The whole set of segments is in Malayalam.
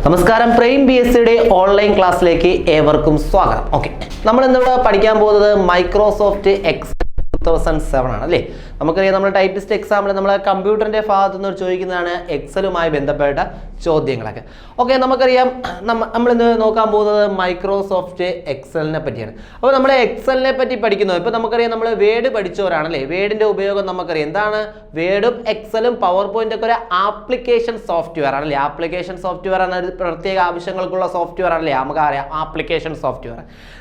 നമസ്കാരം, പ്രൈം ബി എസ് സിയുടെ ഓൺലൈൻ ക്ലാസ്സിലേക്ക് ഏവർക്കും സ്വാഗതം. ഓക്കെ, നമ്മൾ ഇന്നിവിടെ പഠിക്കാൻ പോകുന്നത് മൈക്രോസോഫ്റ്റ് എക്സൽ 2007 ആണ് അല്ലേ. നമുക്കറിയാം, നമ്മൾ ടൈപ്പിസ്റ്റ് എക്സാമിൽ നമ്മൾ കമ്പ്യൂട്ടറിൻ്റെ ഭാഗത്തു നിന്ന് ചോദിക്കുന്നതാണ് എക്സലുമായി ബന്ധപ്പെട്ട ചോദ്യങ്ങളൊക്കെ. ഓക്കെ, നമുക്കറിയാം നമ്മളിന്ന് നോക്കാൻ പോകുന്നത് മൈക്രോസോഫ്റ്റ് എക്സലിനെ പറ്റിയാണ്. അപ്പോൾ നമ്മൾ എക്സലിനെ പറ്റി പഠിക്കുന്നത് ഇപ്പോൾ നമുക്കറിയാം, നമ്മൾ വേഡ് പഠിച്ചവരാണല്ലേ. വേഡിൻ്റെ ഉപയോഗം നമുക്കറിയാം. എന്താണ് വേഡും എക്സലും പവർ പോയിന്റ് ഒക്കെ ഒരു ആപ്ലിക്കേഷൻ സോഫ്റ്റ്വെയർ ആണല്ലേ. ആപ്ലിക്കേഷൻ സോഫ്റ്റ്വെയർ ആണ്, ഒരു പ്രത്യേക ആവശ്യങ്ങൾക്കുള്ള സോഫ്റ്റ്വെയർ ആണല്ലേ. നമുക്കറിയാം ആപ്ലിക്കേഷൻ സോഫ്റ്റ്വെയർ.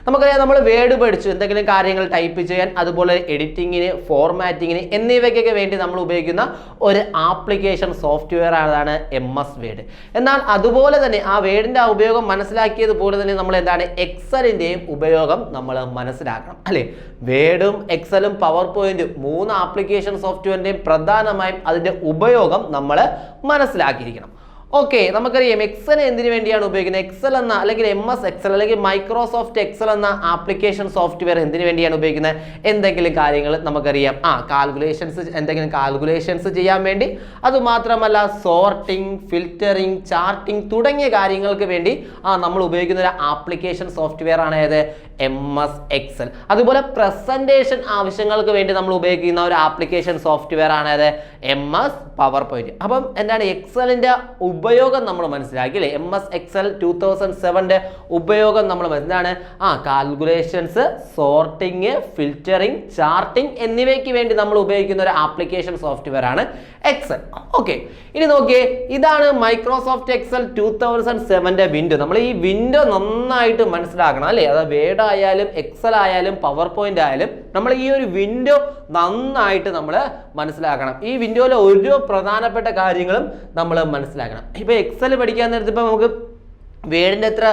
നമുക്കറിയാം, നമ്മൾ വേഡ് പഠിച്ചു എന്തെങ്കിലും കാര്യങ്ങൾ ടൈപ്പ് ചെയ്യാൻ, അതുപോലെ എഡിറ്റിങ്ങിന്, ഫോർമാറ്റിങ്ങിന് എന്നിവയ്ക്കൊക്കെ വേണ്ടി നമ്മൾ ഉപയോഗിക്കുന്ന ഒരു ആപ്ലിക്കേഷൻ സോഫ്റ്റ്വെയർ ആണ് MS വേഡ്. എന്നാൽ അതുപോലെ തന്നെ ആ വേഡിൻ്റെ ഉപയോഗം മനസ്സിലാക്കിയതുപോലെ തന്നെ നമ്മൾ എന്താണ് എക്സലിൻ്റെയും ഉപയോഗം നമ്മൾ മനസ്സിലാക്കണം അല്ലേ. വേഡും എക്സലും പവർ പോയിന്റും 3 ആപ്ലിക്കേഷൻ സോഫ്റ്റ്വെയറിൻ്റെയും പ്രധാനമായും അതിൻ്റെ ഉപയോഗം നമ്മൾ മനസ്സിലാക്കിയിരിക്കണം. ഓക്കെ, നമുക്കറിയാം എക്സൽ എന്തിനു വേണ്ടിയാണ് ഉപയോഗിക്കുന്നത്. എക്സൽ എന്ന അല്ലെങ്കിൽ MS എക്സൽ അല്ലെങ്കിൽ മൈക്രോസോഫ്റ്റ് എക്സൽ എന്ന ആപ്ലിക്കേഷൻ സോഫ്റ്റ്വെയർ എന്തിനു വേണ്ടിയാണ് ഉപയോഗിക്കുന്നത്. എന്തെങ്കിലും കാര്യങ്ങൾ നമുക്കറിയാം, എന്തെങ്കിലും കാൽക്കുലേഷൻസ് ചെയ്യാൻ വേണ്ടി, അതുമാത്രമല്ല സോർട്ടിങ്, ഫിൽറ്ററിങ്, ചാർട്ടിങ് തുടങ്ങിയ കാര്യങ്ങൾക്ക് വേണ്ടി നമ്മൾ ഉപയോഗിക്കുന്ന ഒരു ആപ്ലിക്കേഷൻ സോഫ്റ്റ്വെയർ ആണ് ഏത് MS എക്സൽ. അതുപോലെ പ്രസന്റേഷൻ ആവശ്യങ്ങൾക്ക് വേണ്ടി നമ്മൾ ഉപയോഗിക്കുന്ന ഒരു ആപ്ലിക്കേഷൻ സോഫ്റ്റ്വെയർ ആണ് ഏത് MS പവർ പോയിന്റ്. അപ്പം എന്താണ് എക്സലിന്റെ ഉപയോഗം നമ്മൾ മനസ്സിലാക്കി അല്ലേ. MS എക്സൽ 2007 ഉപയോഗം നമ്മൾ എന്താണ് കാൽക്കുലേഷൻസ്, സോർട്ടിങ്, ഫിൽറ്ററിങ്, ചാർട്ടിങ് എന്നിവയ്ക്ക് വേണ്ടി നമ്മൾ ഉപയോഗിക്കുന്ന ഒരു ആപ്ലിക്കേഷൻ സോഫ്റ്റ്വെയർ ആണ് എക്സൽ. ഓക്കെ, ഇനി നോക്കിയേ, ഇതാണ് മൈക്രോസോഫ്റ്റ് എക്സൽ 2007 വിൻഡോ. നമ്മൾ ഈ വിൻഡോ നന്നായിട്ട് മനസ്സിലാക്കണം അല്ലേ. അത് വേഡ് ആയാലും എക്സൽ ആയാലും പവർ പോയിന്റ് ആയാലും നമ്മൾ ഈ ഒരു വിൻഡോ നന്നായിട്ട് നമ്മൾ മനസ്സിലാക്കണം. ഈ വിൻഡോയിലെ ഓരോ പ്രധാനപ്പെട്ട കാര്യങ്ങളും നമ്മൾ മനസ്സിലാക്കണം. ഇപ്പൊ എക്സൽ പഠിക്കാൻ നേരത്തെ ഇപ്പൊ നമുക്ക് വേഡിൻ്റെ എത്ര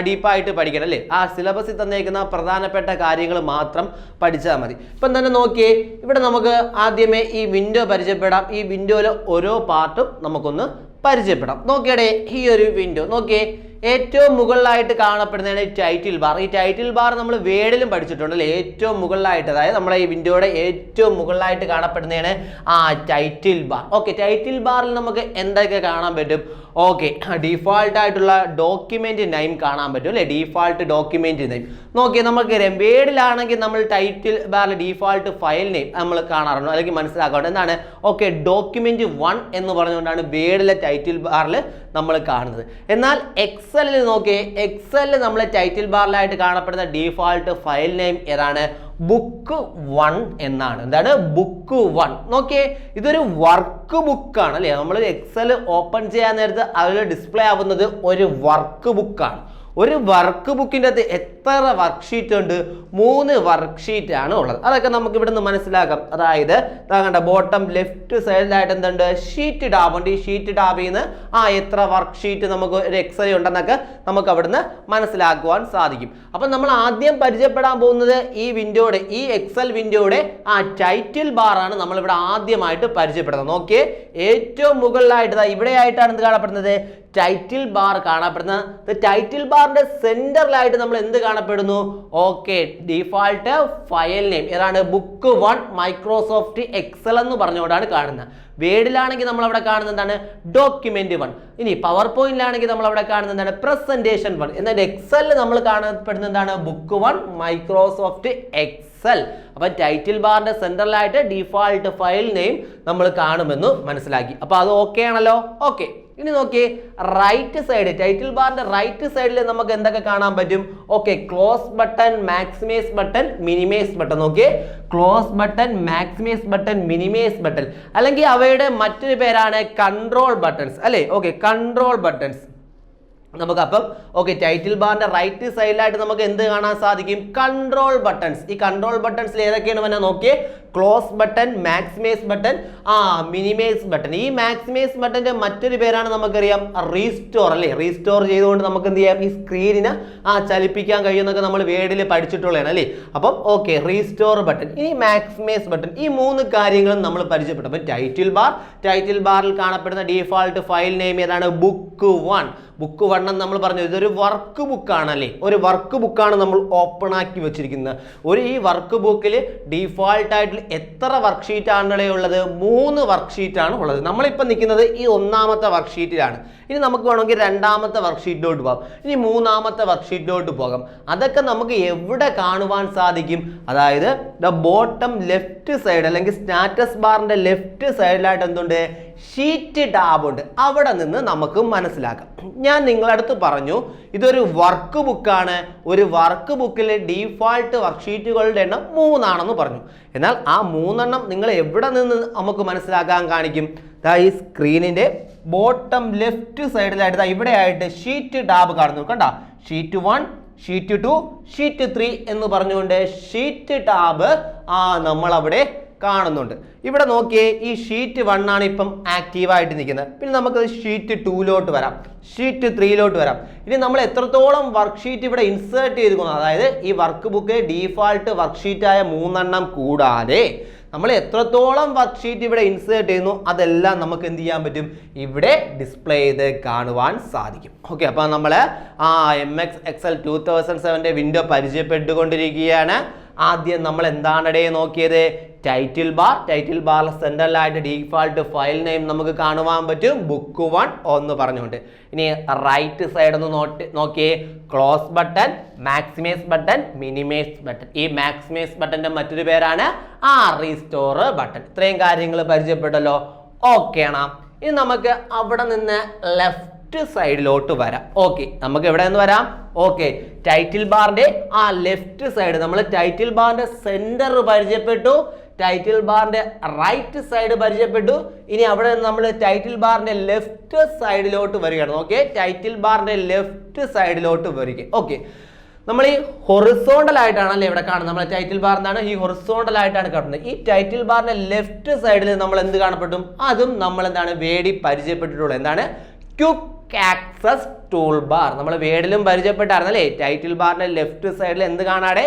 ഡീപ്പായിട്ട് പഠിക്കണം അല്ലേ. ആ സിലബസിൽ തന്നേക്കുന്ന പ്രധാനപ്പെട്ട കാര്യങ്ങൾ മാത്രം പഠിച്ചാൽ മതി. ഇപ്പം തന്നെ നോക്കിയേ, ഇവിടെ നമുക്ക് ആദ്യമേ ഈ വിൻഡോ പരിചയപ്പെടാം. ഈ വിൻഡോയിലെ ഓരോ പാർട്ടും നമുക്കൊന്ന് പരിചയപ്പെടാം. നോക്കിയടേ, ഈ ഒരു വിൻഡോ നോക്കിയേ, ഏറ്റവും മുകളിലായിട്ട് കാണപ്പെടുന്നതാണ് ടൈറ്റിൽ ബാർ. ഈ ടൈറ്റിൽ ബാർ നമ്മൾ വേഡിലും പഠിച്ചിട്ടുണ്ട് അല്ലേ. ഏറ്റവും മുകളിലായിട്ട്, അതായത് നമ്മുടെ ഈ വിൻഡോയുടെ ഏറ്റവും മുകളിലായിട്ട് കാണപ്പെടുന്നതാണ് ടൈറ്റിൽ ബാർ. ഓക്കെ, ടൈറ്റിൽ ബാറിൽ നമുക്ക് എന്തൊക്കെ കാണാൻ പറ്റും. ഓക്കെ, ഡിഫാൾട്ട് ആയിട്ടുള്ള ഡോക്യുമെന്റ് നെയിം കാണാൻ പറ്റും അല്ലേ. ഡിഫാൾട്ട് ഡോക്യുമെന്റ് നെയിം നോക്കിയാൽ നമുക്കറിയാം. വേഡിലാണെങ്കിൽ നമ്മൾ ടൈറ്റിൽ ബാറിൽ ഡിഫാൾട്ട് ഫയൽ നെയിം നമ്മൾ കാണാറുണ്ട് അല്ലെങ്കിൽ മനസ്സിലാക്കാറുണ്ട്. എന്താണ് ഓക്കെ ഡോക്യുമെന്റ് 1 എന്ന് പറഞ്ഞുകൊണ്ടാണ് വേഡിലെ ടൈറ്റിൽ ബാറിൽ നമ്മൾ കാണുന്നത്. എന്നാൽ എക്സലിൽ നോക്കിയേ, എക്സലിൽ നമ്മൾ ടൈറ്റിൽ ബാറിലായിട്ട് കാണപ്പെടുന്ന ഡിഫാൾട്ട് ഫയൽ നെയിം ഏതാണ് ബുക്ക് 1 എന്നാണ്. എന്താണ് ബുക്ക് 1. നോക്കിയേ, ഇതൊരു വർക്ക് ബുക്കാണ് അല്ലേ. നമ്മൾ എക്സൽ ഓപ്പൺ ചെയ്യാൻ നേരത്ത് അതിൽ ഡിസ്പ്ലേ ആവുന്നത് ഒരു വർക്ക് ബുക്കാണ്. ഒരു വർക്ക് ബുക്കിൻ്റെ അകത്ത് എത്ര വർക്ക്ഷീറ്റ് ഉണ്ട്? 3 വർക്ക്ഷീറ്റ് ആണ് ഉള്ളത്. അതൊക്കെ നമുക്ക് ഇവിടെ നിന്ന് മനസ്സിലാക്കാം. അതായത് കണ്ട ബോട്ടം ലെഫ്റ്റ് സൈഡിലായിട്ട് എന്തുണ്ട്, ഷീറ്റ് ടാബ് ഉണ്ട്. ഈ ഷീറ്റ് ടാബിൽ നിന്ന് എത്ര വർക്ക്ഷീറ്റ് നമുക്ക് ഒരു എക്സൽ ഉണ്ടെന്നൊക്കെ നമുക്ക് അവിടുന്ന് മനസ്സിലാക്കുവാൻ സാധിക്കും. അപ്പം നമ്മൾ ആദ്യം പരിചയപ്പെടാൻ പോകുന്നത് ഈ വിൻഡോയുടെ, ഈ എക്സൽ വിൻഡോയുടെ ടൈറ്റിൽ ബാറാണ് നമ്മളിവിടെ ആദ്യമായിട്ട് പരിചയപ്പെടുന്നത്. നോക്കിയേ, ഏറ്റവും മുകളിലായിട്ട് ഇവിടെ ആയിട്ടാണ് എന്ത് കാണപ്പെടുന്നത്, ടൈറ്റിൽ ബാർ കാണപ്പെടുന്നത്. ടൈറ്റിൽ ബാറിന്റെ സെന്ററിലായിട്ട് നമ്മൾ എന്ത് കാണപ്പെടുന്നു, ഓക്കെ ഡിഫാൾട്ട് ഫയൽ നെയിം ഏതാണ് ബുക്ക് 1 മൈക്രോസോഫ്റ്റ് എക്സൽ എന്ന് പറഞ്ഞുകൊണ്ടാണ് കാണുന്നത്. വേഡിലാണെങ്കിൽ നമ്മൾ അവിടെ കാണുന്നത് എന്താണ് ഡോക്യുമെന്റ് 1. ഇനി പവർ പോയിന്റിലാണെങ്കിൽ നമ്മൾ അവിടെ കാണുന്നത് എന്താണ് പ്രസന്റേഷൻ 1. എന്നാൽ എക്സലിൽ നമ്മൾ കാണപ്പെടുന്നത് എന്താണ് ബുക്ക് 1 മൈക്രോസോഫ്റ്റ് എക്സൽ. അപ്പൊ ടൈറ്റിൽ ബാറിന്റെ സെന്ററിലായിട്ട് ഡിഫാൾട്ട് ഫയൽ നെയിം നമ്മൾ കാണുമെന്ന് മനസ്സിലാക്കി. അപ്പൊ അത് ഓക്കെ ആണല്ലോ. ഓക്കെ, ഇനി നോക്കിയേ, റൈറ്റ് സൈഡ് ടൈറ്റിൽ ബാറിന്റെ റൈറ്റ് സൈഡിൽ നമുക്ക് എന്തൊക്കെ കാണാൻ പറ്റും. Okay, close button, maximise button, minimise button. നോക്കിയേ, close button, maximise button, minimise button, അല്ലെങ്കിൽ അവയുടെ മറ്റൊരു പേരാണ് കൺട്രോൾ ബട്ടൺസ് അല്ലേ. ഓക്കെ, കൺട്രോൾ ബട്ടൺസ് നമുക്കപ്പം ഓക്കെ ടൈറ്റിൽ ബാറിന്റെ റൈറ്റ് സൈഡിലായിട്ട് നമുക്ക് എന്ത് കാണാൻ സാധിക്കും, കൺട്രോൾ ബട്ടൺസ്. ഈ കൺട്രോൾ ബട്ടൺസിൽ ഏതൊക്കെയാണ് വന്നെ നോക്കിയേ, close button, maximise button, minimise button. ഈ മാക്സിമൈസ് ബട്ടന്റെ മറ്റൊരു പേരാണ് നമുക്കറിയാം റീസ്റ്റോർ അല്ലേ. റീസ്റ്റോർ ചെയ്തുകൊണ്ട് നമുക്ക് എന്ത് ചെയ്യാം, ഈ സ്ക്രീനിനെ ചലിപ്പിക്കാൻ കഴിയുന്നൊക്കെ നമ്മൾ വേഡിൽ പഠിച്ചിട്ടുള്ളതാണ് അല്ലേ. അപ്പം ഓക്കെ റീസ്റ്റോർ ബട്ടൺ, ഇനി മാക്സിമൈസ് ബട്ടൺ, ഈ 3 കാര്യങ്ങളും നമ്മൾ പരിചയപ്പെട്ടു. അപ്പം ടൈറ്റിൽ ബാറിൽ കാണപ്പെടുന്ന ഡിഫാൾട്ട് ഫയൽ നെയിം ഏതാണ് ബുക്ക് 1. ബുക്ക് 1 എന്ന് നമ്മൾ പറഞ്ഞു, ഇതൊരു വർക്ക് ബുക്കാണ് അല്ലേ. ഒരു വർക്ക് ബുക്കാണ് നമ്മൾ ഓപ്പൺ ആക്കി വെച്ചിരിക്കുന്നത്. ഈ വർക്ക് ബുക്കിൽ ഡിഫാൾട്ട് ആയിട്ട് എത്ര വർക്ക്ഷീറ്റ് ആണുള്ളത് ഉള്ളത്? 3 വർക്ക്ഷീറ്റ് ആണ് ഉള്ളത്. നമ്മളിപ്പോൾ നിൽക്കുന്നത് ഈ ഒന്നാമത്തെ വർക്ക്ഷീറ്റിലാണ്. ഇനി നമുക്ക് വേണമെങ്കിൽ രണ്ടാമത്തെ വർക്ക്ഷീറ്റിലോട്ട് പോകാം, ഇനി മൂന്നാമത്തെ വർക്ക്ഷീറ്റിലോട്ട് പോകാം. അതൊക്കെ നമുക്ക് എവിടെ കാണുവാൻ സാധിക്കും? അതായത് ദ ബോട്ടം ലെഫ്റ്റ് സൈഡ് അല്ലെങ്കിൽ സ്റ്റാറ്റസ് ബാറിന്റെ ലെഫ്റ്റ് സൈഡിലായിട്ട് എന്തുണ്ട്? ഷീറ്റ് ടാബ് ഉണ്ട്. അവിടെ നിന്ന് നമുക്ക് മനസ്സിലാക്കാം. ഞാൻ നിങ്ങളടുത്ത് പറഞ്ഞു ഇതൊരു വർക്ക് ബുക്കാണ്. ഒരു വർക്ക് ബുക്കിലെ ഡീഫാൾട്ട് വർക്ക്ഷീറ്റുകളുടെ എണ്ണം 3 ആണെന്ന് പറഞ്ഞു. എന്നാൽ ആ 3 എണ്ണം നിങ്ങൾ എവിടെ നിന്ന് നമുക്ക് മനസ്സിലാക്കാൻ കാണിക്കും? ഈ സ്ക്രീനിന്റെ ബോട്ടം ലെഫ്റ്റ് സൈഡിലായിട്ട് ഇവിടെ ആയിട്ട് ഷീറ്റ് ടാബ് കാണുന്നു. കണ്ട, ഷീറ്റ് 1, ഷീറ്റ് 2, ഷീറ്റ് 3 എന്ന് പറഞ്ഞുകൊണ്ട് ഷീറ്റ് ടാബ് നമ്മൾ അവിടെ കാണുന്നുണ്ട്. ഇവിടെ നോക്കിയേ, ഈ ഷീറ്റ് 1 ആണ് ഇപ്പം ആക്റ്റീവായിട്ട് നിൽക്കുന്നത്. പിന്നെ നമുക്ക് ഷീറ്റ് 2ലോട്ട് വരാം, ഷീറ്റ് 3ലോട്ട് വരാം. ഇനി നമ്മൾ എത്രത്തോളം വർക്ക്ഷീറ്റ് ഇവിടെ ഇൻസേർട്ട് ചെയ്തിരിക്കുന്നു, അതായത് ഈ വർക്ക് ബുക്ക് ഡീഫാൾട്ട് വർക്ക്ഷീറ്റായ 3 എണ്ണം കൂടാതെ നമ്മൾ എത്രത്തോളം വർക്ക്ഷീറ്റ് ഇവിടെ ഇൻസേർട്ട് ചെയ്യുന്നു അതെല്ലാം നമുക്ക് എന്ത് ചെയ്യാൻ പറ്റും? ഇവിടെ ഡിസ്പ്ലേ ചെയ്ത് കാണുവാൻ സാധിക്കും. ഓക്കെ, അപ്പോൾ നമ്മൾ MX Excel 2007 വിൻഡോ പരിചയപ്പെട്ടുകൊണ്ടിരിക്കുകയാണ്. ആദ്യം നമ്മൾ എന്താണ് നോക്കിയത്? Title bar. ടൈറ്റിൽ ബാർ സെൻട്രലായിട്ട് ഡീഫാൾട്ട് ഫയൽ നെയിം നമുക്ക് കാണുവാൻ പറ്റും, ബുക്ക് 1 എന്ന് പറഞ്ഞുകൊണ്ട്. ഇനി റൈറ്റ് സൈഡ് ഒന്ന് നോക്കിയേ, close button, maximise button, minimise button. ഈ മാക്സിമൈസ് ബട്ടന്റെ മറ്റൊരു പേരാണ് റീസ്റ്റോർ ബട്ടൺ. ഇത്രയും കാര്യങ്ങൾ പരിചയപ്പെട്ടല്ലോ. ഓക്കെ ആണ്. ഇനി നമുക്ക് അവിടെ നിന്ന് ലെഫ്റ്റ് സൈഡിലോട്ട് വരാം. ഓക്കെ, നമുക്ക് എവിടെ നിന്ന് വരാം? ഓക്കെ, ടൈറ്റിൽ ബാറിന്റെ ലെഫ്റ്റ് സൈഡ്. നമ്മൾ ടൈറ്റിൽ ബാറിന്റെ സെന്റർ പരിചയപ്പെട്ടു, ടൈറ്റിൽ ബാറിന്റെ റൈറ്റ് സൈഡ് പരിചയപ്പെട്ടു. ഇനി അവിടെ നിന്ന് നമ്മൾ ടൈറ്റിൽ ബാറിന്റെ ലെഫ്റ്റ് സൈഡിലോട്ട് വരികയാണ്. ഓക്കെ, ടൈറ്റിൽ ബാറിന്റെ ലെഫ്റ്റ് സൈഡിലോട്ട് വരിക. ഓക്കെ, നമ്മൾ ഈ ഹൊറിസോണ്ടൽ ആയിട്ടാണല്ലേ ഇവിടെ കാണുന്നത്. നമ്മൾ ടൈറ്റിൽ ബാർ എന്താണ്? ഈ ഹൊറിസോണ്ടൽ ആയിട്ടാണ് കാണുന്നത്. ഈ ടൈറ്റിൽ ബാറിന്റെ ലെഫ്റ്റ് സൈഡിൽ നമ്മൾ എന്ത് കാണപ്പെടും? അതും നമ്മൾ എന്താണ് വേടി പരിചയപ്പെട്ടിട്ടുള്ളത്. എന്താണ്? Quick access tool bar. നമ്മൾ വേഡിലും പരിചയപ്പെട്ടായിരുന്നല്ലേ? ടൈറ്റിൽ ബാറിന്റെ ലെഫ്റ്റ് സൈഡിൽ എന്ത് കാണാടെ?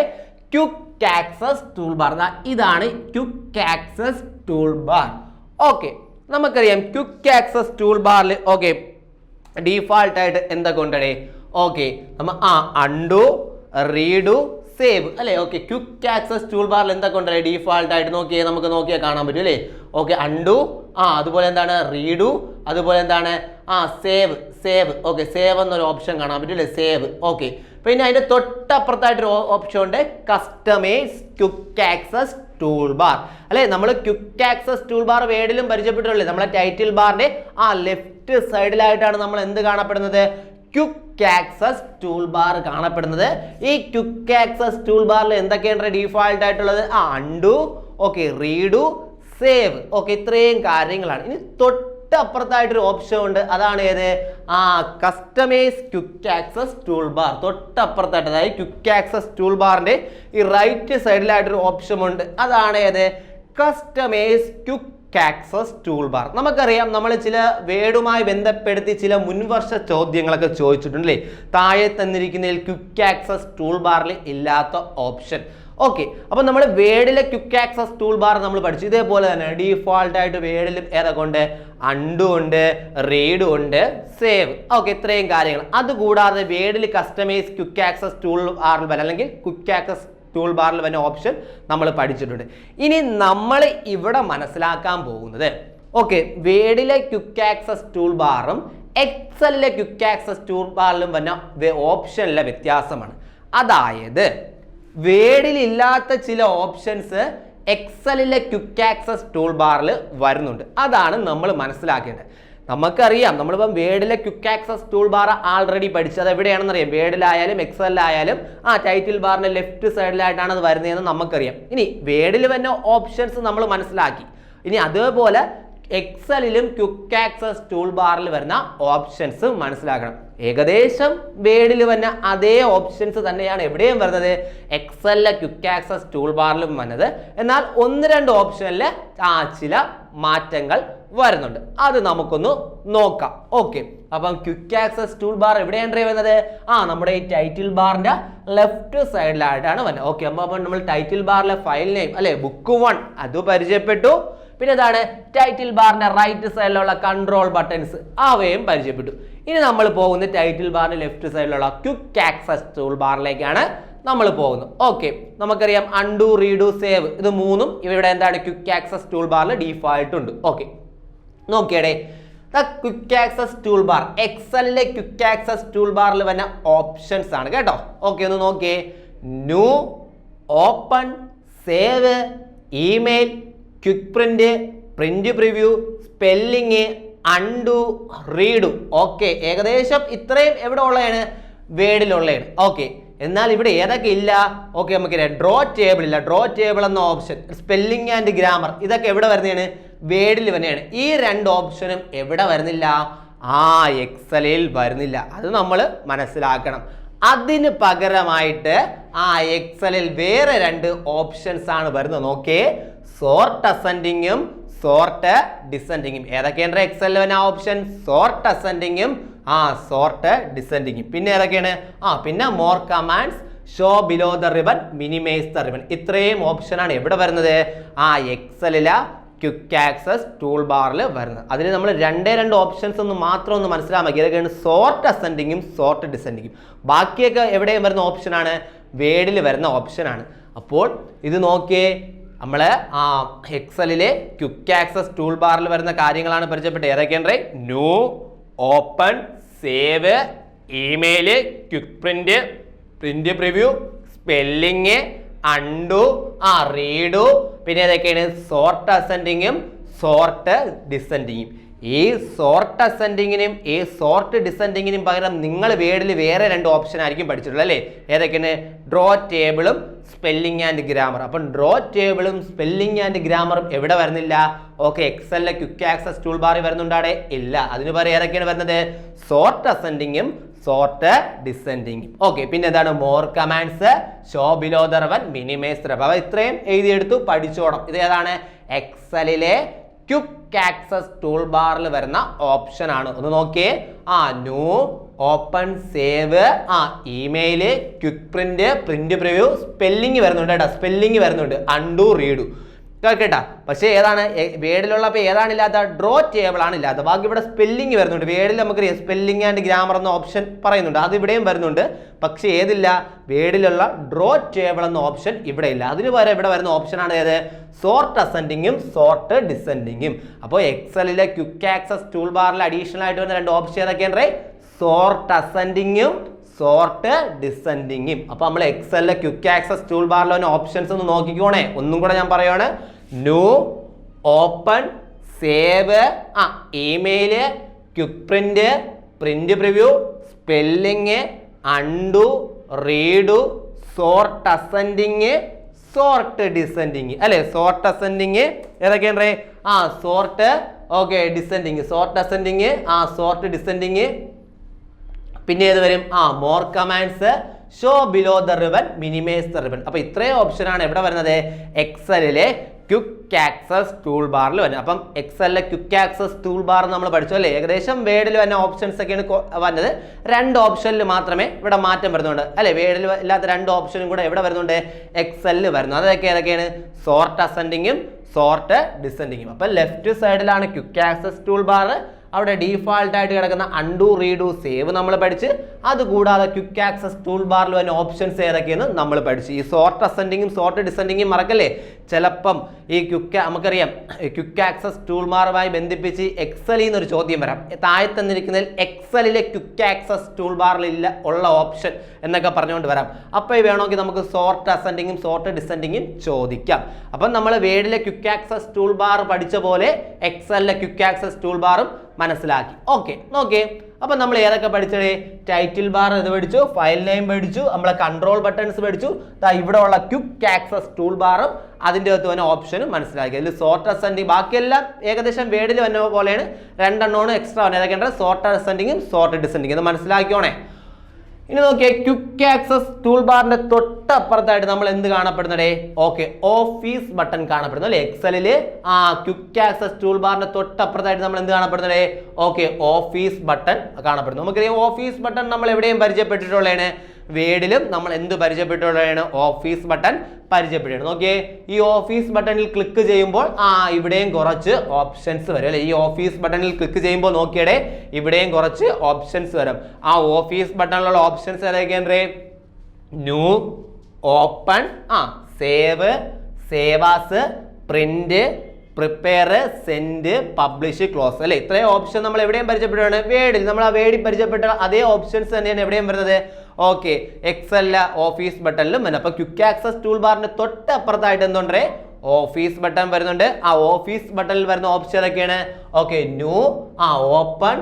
Quick access tool bar. ഇതാണ് quick access tool bar. Okay, നമുക്കറിയാം ക്വിക്ക് ആക്സസ് ടൂൾ ബാറിൽ ഓക്കെ ഡീഫാൾട്ട് ആയിട്ട് എന്തൊക്കെ ഉണ്ടേ? ഓക്കെ, നമ്മൾ അൺഡു, റീഡു, സേവ് അല്ലേ? ഓക്കെ, ക്വിക്ക് ആക്സസ് ടൂൾ ബാറിൽ എന്തൊക്കെ ഉണ്ടല്ലേ ഡീഫാൾട്ട് ആയിട്ട്? നമുക്ക് നോക്കിയാൽ കാണാൻ പറ്റും അല്ലേ? ഓക്കെ, അൺഡു, അതുപോലെ എന്താണ് റീഡു, അതുപോലെ എന്താണ് സേവ്. ഓക്കെ, സേവ് എന്നൊരു ഓപ്ഷൻ കാണാൻ പറ്റും അല്ലേ? സേവ്. ഓക്കെ, പിന്നെ അതിന്റെ തൊട്ടപ്പുറത്തായിട്ടൊരു ഓപ്ഷൻ ഉണ്ട്, customise quick access tool bar അല്ലെ? നമ്മൾ ക്വിക്ക് ആക്സസ് ടൂൾ ബാർ വേഡിലും പരിചയപ്പെട്ടിട്ടുള്ളത്. നമ്മളെ ടൈറ്റിൽ ബാറിന്റെ ലെഫ്റ്റ് സൈഡിലായിട്ടാണ് നമ്മൾ എന്ത് കാണപ്പെടുന്നത്? ക്വിക്ക് ആക്സസ് ടൂൾ ബാർ കാണപ്പെടുന്നത്. ഈ ക്വിക്ക് ആക്സസ് ടൂൾ ബാറിൽ എന്തൊക്കെയാണ് ഡീഫാൾട്ട് ആയിട്ടുള്ളത്? Undo, okay, redo, save. Okay, ഇത്രയും കാര്യങ്ങളാണ്. ഇനി തൊട്ടപ്പുറത്തായിട്ടൊരു ഓപ്ഷൻ ഉണ്ട്, അതാണ് ഏത്? Customise quick access tool bar. തൊട്ടപ്പുറത്തായിട്ട്, അതായത് ക്വിക്ക് ആക്സസ് ടൂൾ ബാറിന്റെ ഈ റൈറ്റ് സൈഡിലായിട്ടൊരു ഓപ്ഷൻ ഉണ്ട്, അതാണ് ഏത്? Customise quick access tool bar. നമുക്കറിയാം നമ്മൾ ചില വേർഡുമായി ബന്ധപ്പെടുത്തി ചില മുൻവർഷ ചോദ്യങ്ങളൊക്കെ ചോദിച്ചിട്ടുണ്ട് അല്ലേ? താഴെ തന്നിരിക്കുന്നതിൽ ക്വിക്ക് ആക്സസ് ടൂൾ ബാറിൽ ഇല്ലാത്ത ഓപ്ഷൻ. ഓക്കെ, അപ്പൊ നമ്മൾ വേർഡിലെ ക്വിക്ക് ആക്സസ് ടൂൾ ബാർ നമ്മൾ പഠിച്ചു. ഇതേപോലെ തന്നെ ഡീഫാൾട്ട് ആയിട്ട് വേർഡിലും ഏതൊക്കെ ഉണ്ട്? അൺഡു ഉണ്ട്, റീഡ് ഉണ്ട്, സേവ്. ഓക്കെ, ഇത്രയും കാര്യങ്ങൾ. അതുകൂടാതെ വേർഡിൽ കസ്റ്റമൈസ് ക്വിക്ക് ആക്സസ് ടൂൾ ബാറിൽ വരെ അല്ലെങ്കിൽ ക്വിക്ക് ആക്സസ് ടൂൾ ബാറിൽ വരുന്ന ഓപ്ഷൻ നമ്മൾ പഠിച്ചിട്ടുണ്ട്. ഇനി നമ്മൾ ഇവിടെ മനസ്സിലാക്കാൻ പോകുന്നത് ഓക്കെ വേർഡിലെ ക്വിക്ക് ആക്സസ് ടൂൾ ബാറും എക്സലിലെ ക്വിക്ക് ആക്സസ് ടൂൾ ബാറിലും വന്ന ഓപ്ഷനിലെ വ്യത്യാസമാണ്. അതായത് വേർഡിൽ ഇല്ലാത്ത ചില ഓപ്ഷൻസ് എക്സലിലെ ക്വിക്ക് ആക്സസ് ടൂൾ ബാറിൽ വരുന്നുണ്ട്. അതാണ് നമ്മൾ മനസ്സിലാക്കേണ്ടത്. നമുക്കറിയാം നമ്മളിപ്പം വേർഡിലെ quick access tool bar already പഠിച്ചത്. എവിടെയാണെന്ന് അറിയാം, വേർഡിലായാലും എക്സലിലായാലും ടൈറ്റിൽ ബാറിന്റെ ലെഫ്റ്റ് സൈഡിലായിട്ടാണ് അത് വരുന്നതെന്ന് നമുക്കറിയാം. ഇനി വേർഡിൽ വരുന്ന ഓപ്ഷൻസ് നമ്മൾ മനസ്സിലാക്കി. ഇനി അതേപോലെ എക്സലിലും ക്വിക്ക് ആക്സസ് ടൂൾ ബാറിൽ വരുന്ന ഓപ്ഷൻസ് മനസ്സിലാക്കണം. ഏകദേശം വേർഡിൽ വരുന്ന അതേ ഓപ്ഷൻസ് തന്നെയാണ് എവിടെയും വരുന്നത്, എക്സലിലെ ക്വിക്ക് ആക്സസ് ടൂൾ ബാറിലും വന്നത്. എന്നാൽ 1-2 ഓപ്ഷനിൽ ചില മാറ്റങ്ങൾ വരുന്നുണ്ട്. അത് നമുക്കൊന്ന് നോക്കാം. ഓക്കെ, അപ്പം ക്വിക്ക് ആക്സസ് ടൂൾ ബാർ എവിടെയാണ് വരുന്നത്? നമ്മുടെ ഈ ടൈറ്റിൽ ബാറിന്റെ ലെഫ്റ്റ് സൈഡിലായിട്ടാണ് വരുന്നത്. ഓക്കെ, അപ്പം നമ്മൾ ടൈറ്റിൽ ബാറിലെ ഫയൽ നെയിം അല്ലെ ബുക്ക് 1 അത് പരിചയപ്പെട്ടു. പിന്നെ എന്താണ് ടൈറ്റിൽ ബാറിന്റെ റൈറ്റ് സൈഡിലുള്ള കൺട്രോൾ ബട്ടൺസ് അവയും പരിചയപ്പെട്ടു. ഇനി നമ്മൾ പോകുന്ന ടൈറ്റിൽ ബാറിന്റെ ലെഫ്റ്റ് സൈഡിലുള്ള ക്വിക്ക് ആക്സസ് ടൂൾ ബാറിലേക്കാണ്. നമ്മൾ പോകുന്നു. ഓക്കെ, നമുക്കറിയാം അൺഡു, റീഡു, സേവ് ഇത് മൂന്നും ഇവിടെ എന്താണ് quick access tool bar default ഉണ്ട്. ഓക്കെ, നോക്കിയടേ ക്വിക്ക് ആക്സസ് ടൂൾ ബാർ എക്സലിലെ ക്വിക്ക് ആക്സസ് ടൂൾ ബാറിൽ വന്ന ഓപ്ഷൻസ് ആണ് കേട്ടോ. ഓക്കെ, ഒന്ന് നോക്കിയേ. New, open, save, email, quick print, print preview, spelling, undo, redo. Okay, ഏകദേശം ഇത്രയും എവിടെ ഉള്ളതാണ്? വേർഡിലുള്ളതാണ്. ഓക്കെ, എന്നാൽ ഇവിടെ ഏതൊക്കെ ഇല്ല? ഓക്കെ, നമുക്കറിയാം ഡ്രോ ടേബിൾ ഇല്ല. ഡ്രോ ടേബിൾ എന്ന ഓപ്ഷൻ, സ്പെല്ലിംഗ് ആൻഡ് ഗ്രാമർ ഇതൊക്കെ എവിടെ വരുന്നതാണ്? വേർഡിൽ തന്നെയാണ്. ഈ രണ്ട് ഓപ്ഷനും എവിടെ വരുന്നില്ല? എക്സലിൽ വരുന്നില്ല. അത് നമ്മൾ മനസ്സിലാക്കണം. അതിന് പകരമായിട്ട് എക്സലിൽ വേറെ രണ്ട് ഓപ്ഷൻസ് ആണ് വരുന്നത്. നോക്കേ, സോർട്ട് അസെൻഡിങ്ങും സോർട്ട് ഡിസെൻഡിങ്ങും. ഏതൊക്കെയാണ് എക്സലിൽ വരുന്ന ഓപ്ഷൻ? സോർട്ട് അസെൻഡിങ്ങും സോർട്ട് ഡിസെൻഡിങ്ങും. പിന്നെ ഏതൊക്കെയാണ്? പിന്നെ more commands, show below the ribbon, minimise the ribbon. ഇത്രയും ഓപ്ഷനാണ് എവിടെ വരുന്നത്? എക്സലിലെ ക്വിക്ക് ആക്സസ് ടൂൾ ബാറിൽ വരുന്നത്. അതിന് നമ്മൾ രണ്ട് ഓപ്ഷൻസ് ഒന്ന് മാത്രം ഒന്ന് മനസ്സിലാക്കി. ഇതൊക്കെയാണ് സോർട്ട് അസെൻഡിങ്ങും സോർട്ട് ഡിസെൻഡിങ്ങും. ബാക്കിയൊക്കെ എവിടെയും വരുന്ന ഓപ്ഷനാണ്? വേർഡിൽ വരുന്ന ഓപ്ഷനാണ്. അപ്പോൾ ഇത് നോക്കിയേ, നമ്മൾ എക്സലിലെ ക്വിക്ക് ആക്സസ് ടൂൾ ബാറിൽ വരുന്ന കാര്യങ്ങളാണ് പരിചയപ്പെട്ടത്. ഏതൊക്കെയാണ്? New, open, save, email, quick print, print preview, spelling, undo, redo. പിന്നെ ഏതൊക്കെയാണ്? സോർട്ട് അസെൻഡിങ്ങും സോർട്ട് ഡിസെൻഡിങ്ങും. ഈ സോർട്ട് അസെൻഡിങ്ങിനും ഈ സോർട്ട് ഡിസെൻഡിങ്ങിനും പകരം നിങ്ങൾ വേർഡിൽ വേറെ രണ്ട് ഓപ്ഷൻ ആയിരിക്കും പഠിച്ചിട്ടുള്ളത് അല്ലേ? ഏതൊക്കെയാണ്? ഡ്രോ ടേബിളും സ്പെല്ലിംഗ് ആൻഡ് ഗ്രാമർ. അപ്പം ഡ്രോ ടേബിളും സ്പെല്ലിംഗ് ആൻഡ് ഗ്രാമറും എവിടെ വരുന്നില്ല? ഓക്കെ, എക്സലിലെ ക്വിക്ക് ആക്സസ് ടൂൾ ബാറിൽ വരുന്നുണ്ടാടെ? ഇല്ല. അതിന് പകരം ഏതൊക്കെയാണ് വരുന്നത്? സോർട്ട് അസെൻഡിങ്ങും സോർട്ട് ഡിസെൻഡിങ്ങും. ഓക്കെ, പിന്നെ എന്താണ്? More commands, show below the ribbon, minimise the ribbon. അപ്പോൾ ഇത്രയും എഴുതിയെടുത്തു, പഠിച്ചോണം. ഇത് ഏതാണ്? എക്സലിലെ ക്വിക്ക് ആക്സസ് ടൂൾ ബാറിൽ വരുന്ന ഓപ്ഷൻ ആണ്. ഒന്ന് നോക്കിയേ. New, open, save, email, quick print, print preview, spelling വരുന്നുണ്ട് കേട്ടോ. സ്പെല്ലിംഗ് വരുന്നുണ്ട്, അൺഡു, റീഡു കേട്ടാ. പക്ഷേ ഏതാണ് വേർഡിലുള്ളപ്പോൾ ഏതാണ് ഇല്ലാത്ത? ഡ്രോ ടേബിൾ ആണ് ഇല്ലാത്ത. ബാക്കി ഇവിടെ സ്പെല്ലിംഗ് വരുന്നുണ്ട്. വേർഡിൽ നമുക്കറിയാം സ്പെല്ലിംഗ് ആൻഡ് ഗ്രാമർ എന്ന ഓപ്ഷൻ പറയുന്നുണ്ട്, അത് ഇവിടെയും വരുന്നുണ്ട്. പക്ഷേ ഏതില്ല? വേർഡിലുള്ള ഡ്രോ ടേബിൾ എന്ന ഓപ്ഷൻ ഇവിടെ ഇല്ല. അതിന് പകരം ഇവിടെ വരുന്ന ഓപ്ഷനാണ് ഏത്? സോർട്ട് അസെൻഡിങ്ങും സോർട്ട് ഡിസെൻഡിങ്ങും. അപ്പോൾ എക്സലിലെ ക്വിക്ക് ആക്സസ് ടൂൾ ബാറിൽ അഡീഷണൽ ആയിട്ട് വരുന്ന രണ്ട് ഓപ്ഷൻ ഏതൊക്കെയാണ്? സോർട്ട് അസെൻഡിങ്ങും സോർട്ട് ഡിസെൻഡിങ്ങും. അപ്പോൾ നമ്മൾ എക്സലിലെ ക്വിക്ക് ആക്സസ് ടൂൾ ബാറിൽ വരുന്ന ഓപ്ഷൻസ് ഒന്ന് നോക്കിക്കോണേ. ഒന്നും കൂടെ ഞാൻ പറയുകയാണ്. New, open, save, email, quick print, print preview, spelling, undo, redo, sort ascending, sort descending അല്ലേ? സോർട്ട് അസെൻഡിങ് ഏതൊക്കെയാണ്? Sort, okay, descending, sort ascending, sort descending. പിന്നെ ഏത് വരും? More commands, show below the ribbon, minimise the ribbon. അപ്പോൾ ഇത്രയും ഓപ്ഷനാണ് എവിടെ വരുന്നത്? എക്സലിലെ ക്വിക്ക് ആക്സസ് ടൂൾ ബാറിൽ വരുന്നത്. അപ്പം എക്സലിലെ ക്വിക്ക് ആക്സസ് ടൂൾ ബാർ നമ്മൾ പഠിച്ചു അല്ലേ? ഏകദേശം വേർഡിൽ വരുന്ന ഓപ്ഷൻസ് ഒക്കെയാണ് വന്നത്. രണ്ട് ഓപ്ഷനിൽ മാത്രമേ ഇവിടെ മാറ്റം വരുന്നുണ്ട് അല്ലേ? വേർഡിൽ ഇല്ലാത്ത രണ്ട് ഓപ്ഷനും കൂടെ എവിടെ വരുന്നുണ്ട്? എക്സലിൽ വരുന്നു. അതൊക്കെ ഏതൊക്കെയാണ്? സോർട്ട് അസെൻഡിങ്ങും സോർട്ട് ഡിസെൻഡിങ്ങും. അപ്പം ലെഫ്റ്റ് സൈഡിലാണ് ക്വിക്ക് ആക്സസ് ടൂൾ ബാർ. അവിടെ ഡീഫാൾട്ട് ആയിട്ട് കിടക്കുന്ന അൺഡു, റീഡു, സേവ് നമ്മൾ പഠിച്ച്. അതുകൂടാതെ ക്വിക്ക് ആക്സസ് ടൂൾ ബാറിൽ വരുന്ന ഓപ്ഷൻസ് ഏതൊക്കെയെന്ന് നമ്മൾ പഠിച്ചു. ഈ സോർട്ട് അസെൻഡിങ്ങും സോർട്ട് ഡിസെൻഡിങ്ങും മറക്കല്ലേ? ചിലപ്പം ഈ നമുക്കറിയാം ക്വിക്ക് ആക്സസ് ടൂൾ ബാറുമായി ബന്ധിപ്പിച്ച് എക്സലിൽ നിന്നൊരു ചോദ്യം വരാം. താഴെ തന്നിരിക്കുന്നതിൽ എക്സലിലെ ക്വിക്ക് ആക്സസ് ടൂൾ ബാറിൽ ഉള്ള ഓപ്ഷൻ എന്നൊക്കെ പറഞ്ഞുകൊണ്ട് വരാം. അപ്പോൾ വേണമെങ്കിൽ നമുക്ക് സോർട്ട് അസെൻഡിങ്ങും സോർട്ട് ഡിസെൻഡിങ്ങും ചോദിക്കാം. അപ്പം നമ്മൾ വേർഡിലെ ക്വിക്ക് ആക്സസ് ടൂൾ ബാർ പഠിച്ച പോലെ എക്സലിലെ ക്വിക്ക് ആക്സസ് ടൂൾ ബാറും മനസ്സിലാക്കി. ഓക്കെ, നോക്കേ. അപ്പം നമ്മൾ ഏതൊക്കെ പഠിച്ചത്? ടൈറ്റിൽ ബാർ ഇത് പഠിച്ചു, ഫയൽ നെയിം പഠിച്ചു, നമ്മളെ കൺട്രോൾ ബട്ടൺസ് പഠിച്ചു. ഇവിടെ ഉള്ള ക്വിക്ക് ആക്സസ് ടൂൾ ബാറും അതിൻ്റെ അകത്ത് വന്ന ഓപ്ഷനും മനസ്സിലാക്കി. അതിൽ സോർട്ട് അസെൻഡിങ് ബാക്കിയെല്ലാം ഏകദേശം വേർഡിൽ വന്ന പോലെയാണ്. രണ്ടെണ്ണമാണ് എക്സ്ട്രാ വന്നത്. ഏതൊക്കെയാണ്? സോർട്ട് അസെൻഡിങ്ങും സോർട്ട് ഡിസെൻഡിങ്ങും. ഇത് മനസ്സിലാക്കിയോണേ. ഇനി നോക്കിയേ, ക്വിക്ക് ആക്സസ് ടൂൾ ബാറിന്റെ തൊട്ടപ്പുറത്തായിട്ട് നമ്മൾ എന്ത് കാണപ്പെടുന്നതേ? ഓക്കെ, ഓഫീസ് ബട്ടൺ കാണപ്പെടുന്നു അല്ലേ? എക്സലില് ക്വിക്ക് ആക്സസ് ടൂൾ ബാറിന്റെ തൊട്ടപ്പുറത്തായിട്ട് നമ്മൾ എന്ത് കാണപ്പെടുന്നതേ? ഓക്കെ, ഓഫീസ് ബട്ടൺ കാണപ്പെടുന്നു. നമുക്കറിയാം ഓഫീസ് ബട്ടൺ നമ്മൾ എവിടെയും പരിചയപ്പെട്ടിട്ടുള്ളതാണ്. വേർഡിലും നമ്മൾ എന്ത് പരിചയപ്പെട്ടുള്ളതാണ്? Office button പരിചയപ്പെടുകയാണ്. നോക്കിയേ, ഈ ഓഫീസ് ബട്ടണിൽ ക്ലിക്ക് ചെയ്യുമ്പോൾ ഇവിടെയും കുറച്ച് ഓപ്ഷൻസ് വരും അല്ലെ? ഈ ഓഫീസ് ബട്ടണിൽ ക്ലിക്ക് ചെയ്യുമ്പോൾ നോക്കിയടെ ഇവിടെയും കുറച്ച് ഓപ്ഷൻസ് വരും. ആ ഓഫീസ് ബട്ടണിലുള്ള ഓപ്ഷൻസ് ഏതൊക്കെയാണ്? New, open, save, save as, print, prepare, send, publish, close അല്ലേ? ഇത്രയും ഓപ്ഷൻ നമ്മൾ എവിടെയും പരിചയപ്പെട്ടാണ് വേഡിൽ. നമ്മൾ ആ വേഡിൽ പരിചയപ്പെട്ട അതേ ഓപ്ഷൻസ് തന്നെയാണ് എവിടെയും വരുന്നത്. ഓക്കെ, എക്സലിലെ ഓഫീസ് ബട്ടണിലും വരുന്നത്. അപ്പൊ ക്വിക്ക് ആക്സസ് ടൂൾ ബാറിന്റെ തൊട്ടപ്പുറത്തായിട്ട് എന്തുണ്ട്? ഓഫീസ് ബട്ടൺ വരുന്നുണ്ട്. ആ ഓഫീസ് ബട്ടണിൽ വരുന്ന ഓപ്ഷൻ ഏതൊക്കെയാണ്? Okay, new, open,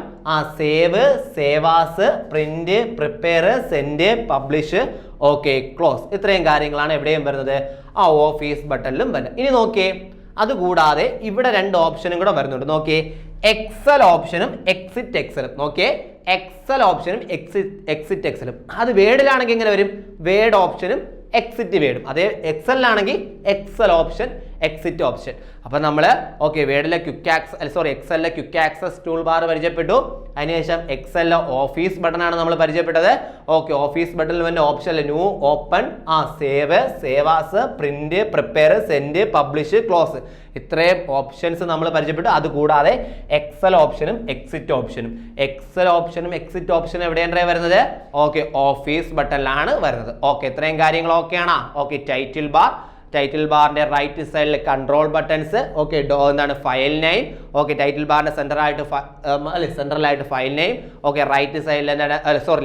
save, save as, print, prepare, send, publish, okay, close. ഇത്രയും കാര്യങ്ങളാണ് എവിടെയും വരുന്നത്, ആ ഓഫീസ് ബട്ടണിലും വരുന്നത്. ഇനി നോക്കിയേ, അതുകൂടാതെ ഇവിടെ രണ്ട് ഓപ്ഷനും കൂടെ വരുന്നുണ്ട്. നോക്കിയേ, എക്സൽ ഓപ്ഷനും എക്സിറ്റ് എക്സലും. നോക്കിയേ, എക്സൽ ഓപ്ഷനും എക്സിറ്റ് എക്സലും. അത് വേഡിലാണെങ്കിൽ എങ്ങനെ വരും? വേഡ് ഓപ്ഷനും എക്സിറ്റ് വേഡും. അതേ എക്സലിലാണെങ്കിൽ എക്സൽ ഓപ്ഷൻ എക്സിറ്റ് ഓപ്ഷൻ. അപ്പൊ നമ്മൾ ഓക്കെ വേഡിലെ എക്സലിലെ ക്വിക്ക് ആക്സസ് ടൂൾ ബാർ പരിചയപ്പെട്ടു. അതിനുശേഷം എക്സലിലെ ഓഫീസ് ബട്ടൺ ആണ് നമ്മൾ പരിചയപ്പെട്ടത്. ഓക്കെ, ഓഫീസ് ബട്ടണിൽ വന്ന option new, open, save, save as, print, prepare, send, publish, close. ഇത്രയും ഓപ്ഷൻസ് നമ്മൾ പരിചയപ്പെട്ടു. അതുകൂടാതെ എക്സൽ ഓപ്ഷനും എക്സിറ്റ് ഓപ്ഷനും. എക്സൽ ഓപ്ഷനും എക്സിറ്റ് ഓപ്ഷനും എവിടെയാണ് വരുന്നത്? ഓക്കെ, ഓഫീസ് ബട്ടണിലാണ് വരുന്നത്. ഓക്കെ, ഇത്രയും കാര്യങ്ങൾ ഓക്കെ ആണോ? ഓക്കെ, ടൈറ്റിൽ ബാറിന്റെ റൈറ്റ് സൈഡിൽ കൺട്രോൾ ബട്ടൺസ്. ഓക്കെ, എന്താണ് ഫയൽ നെയിം. ഓക്കെ, ടൈറ്റിൽ ബാറിന്റെ സെൻട്രലായിട്ട് ഫയൽ നെയിം. ഓക്കെ, റൈറ്റ് സൈഡിൽ എന്താണ്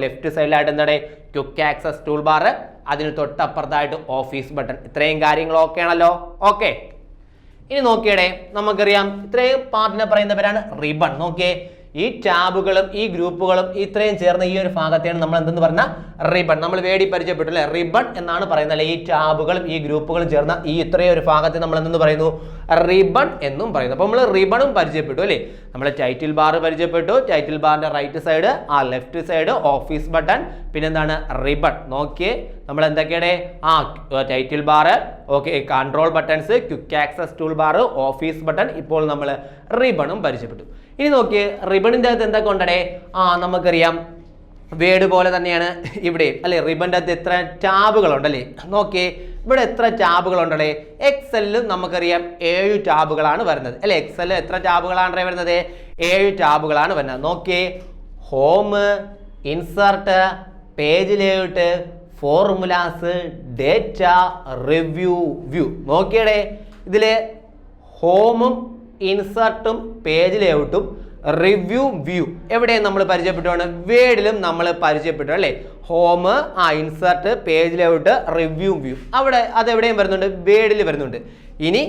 ലെഫ്റ്റ് സൈഡിലായിട്ട് എന്താണ് ക്വിക്ക് ആക്സസ് ടൂൾ ബാർ. അതിന് തൊട്ടപ്പുറത്തായിട്ട് ഓഫീസ് ബട്ടൺ. ഇത്രയും കാര്യങ്ങൾ ഓക്കെ ആണല്ലോ? ഓക്കെ, ഇനി നോക്കിയടേ, നമുക്കറിയാം ഇത്രയും പാർട്ടിനെ പറയുന്ന പേരാണ് റിബൺ. നോക്കിയേ, ഈ ടാബുകളും ഈ ഗ്രൂപ്പുകളും ഇത്രയും ചേർന്ന ഈ ഒരു ഭാഗത്തെയാണ് നമ്മൾ എന്തെന്ന് പറഞ്ഞ റിബൺ. നമ്മൾ വേടി പരിചയപ്പെട്ടു അല്ലെ? റിബൺ എന്നാണ് പറയുന്നത് അല്ലെ? ഈ ടാബുകളും ഈ ഗ്രൂപ്പുകളും ചേർന്ന ഈ ഇത്രയും ഒരു ഭാഗത്തെ നമ്മൾ എന്തെന്ന് പറയുന്നു? റിബൺ എന്നും പറയുന്നു. അപ്പൊ നമ്മൾ റിബണും പരിചയപ്പെട്ടു അല്ലേ? നമ്മൾ ടൈറ്റിൽ ബാർ പരിചയപ്പെട്ടു. ടൈറ്റിൽ ബാറിന്റെ right side, left side office button, പിന്നെന്താണ് റിബൺ. നോക്കിയേ, നമ്മൾ എന്തൊക്കെയാണ്? Title bar, okay, control buttons, quick access tool bar, office button. ഇപ്പോൾ നമ്മൾ റിബണും പരിചയപ്പെട്ടു. ഇനി നോക്കിയേ, റിബണിന്റെ അകത്ത് എന്തൊക്കെ ഉണ്ടേ? നമുക്കറിയാം വേഡ് പോലെ തന്നെയാണ് ഇവിടെ അല്ലെ? റിബണിന്റെ അകത്ത് എത്ര ടാബുകൾ ഉണ്ടല്ലേ? നോക്കിയേ, ഇവിടെ എത്ര ടാബുകൾ ഉണ്ടേ? എക്സലിലും നമുക്കറിയാം 7 ടാബുകളാണ് വരുന്നത് അല്ലെ? എക്സലിൽ എത്ര ടാബുകളാണ് വരുന്നത്? 7 ടാബുകളാണ് വരുന്നത്. നോക്കിയേ, home, insert, page layout, formulas, data, review, view. നോക്കിയടേ, ഇതില് ഹോമും ഇൻസർട്ടും പേജ് ലേഔട്ടും റിവ്യൂ, വ്യൂ എവിടെയും നമ്മൾ പരിചയപ്പെട്ടാണ്? വേഡിലും നമ്മൾ പരിചയപ്പെട്ടു അല്ലേ? Home, insert, page layout, review, view. അവിടെ അതെവിടെയും വരുന്നുണ്ട്? വേഡിൽ വരുന്നുണ്ട്. ഇനി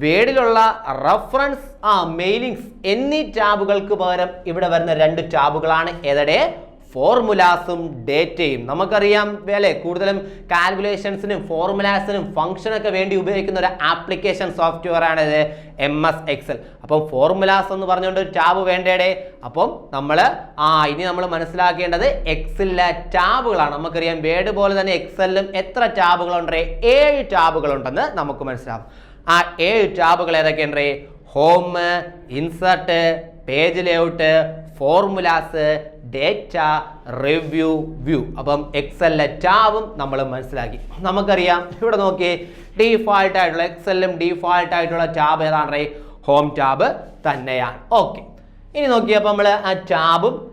വേഡിലുള്ള റഫറൻസ്, മെയിലിങ്സ് എന്നീ ടാബുകൾക്ക് പകരം ഇവിടെ വരുന്ന 2 ടാബുകളാണ് ഏതടെ? ഫോർമുലാസും ഡേറ്റയും. നമുക്കറിയാം അല്ലേ, കൂടുതലും കാൽക്കുലേഷൻസിനും ഫോർമുലാസിനും ഫംഗ്ഷനൊക്കെ വേണ്ടി ഉപയോഗിക്കുന്ന ഒരു ആപ്ലിക്കേഷൻ സോഫ്റ്റ്വെയർ ആണ് ഇത് MS Excel. അപ്പം ഫോർമുലാസ് എന്ന് പറഞ്ഞുകൊണ്ട് ടാബ് വേണ്ടേടെ. അപ്പം ഇനി നമ്മൾ മനസ്സിലാക്കേണ്ടത് എക്സലിലെ ടാബുകളാണ്. നമുക്കറിയാം വേഡ് പോലെ തന്നെ എക്സലിലും എത്ര ടാബുകളുണ്ട്? 7 ടാബുകളുണ്ടെന്ന് നമുക്ക് മനസ്സിലാവും. ആ 7 ടാബുകൾ ഏതൊക്കെയുണ്ട്? Home, insert, page layout, formulas, data, review, view. അപ്പം എക്സലിലെ ടാബും നമ്മൾ മനസ്സിലാക്കി. നമുക്കറിയാം ഇവിടെ നോക്കിയേ, ഡീഫാൾട്ട് ആയിട്ടുള്ള എക്സലിലും ഡീഫാൾട്ട് ആയിട്ടുള്ള ടാബ് ഏതാണ്? ഹോം ടാബ് തന്നെയാണ്. ഓക്കെ, ഇനി നോക്കിയപ്പോൾ നമ്മൾ ആ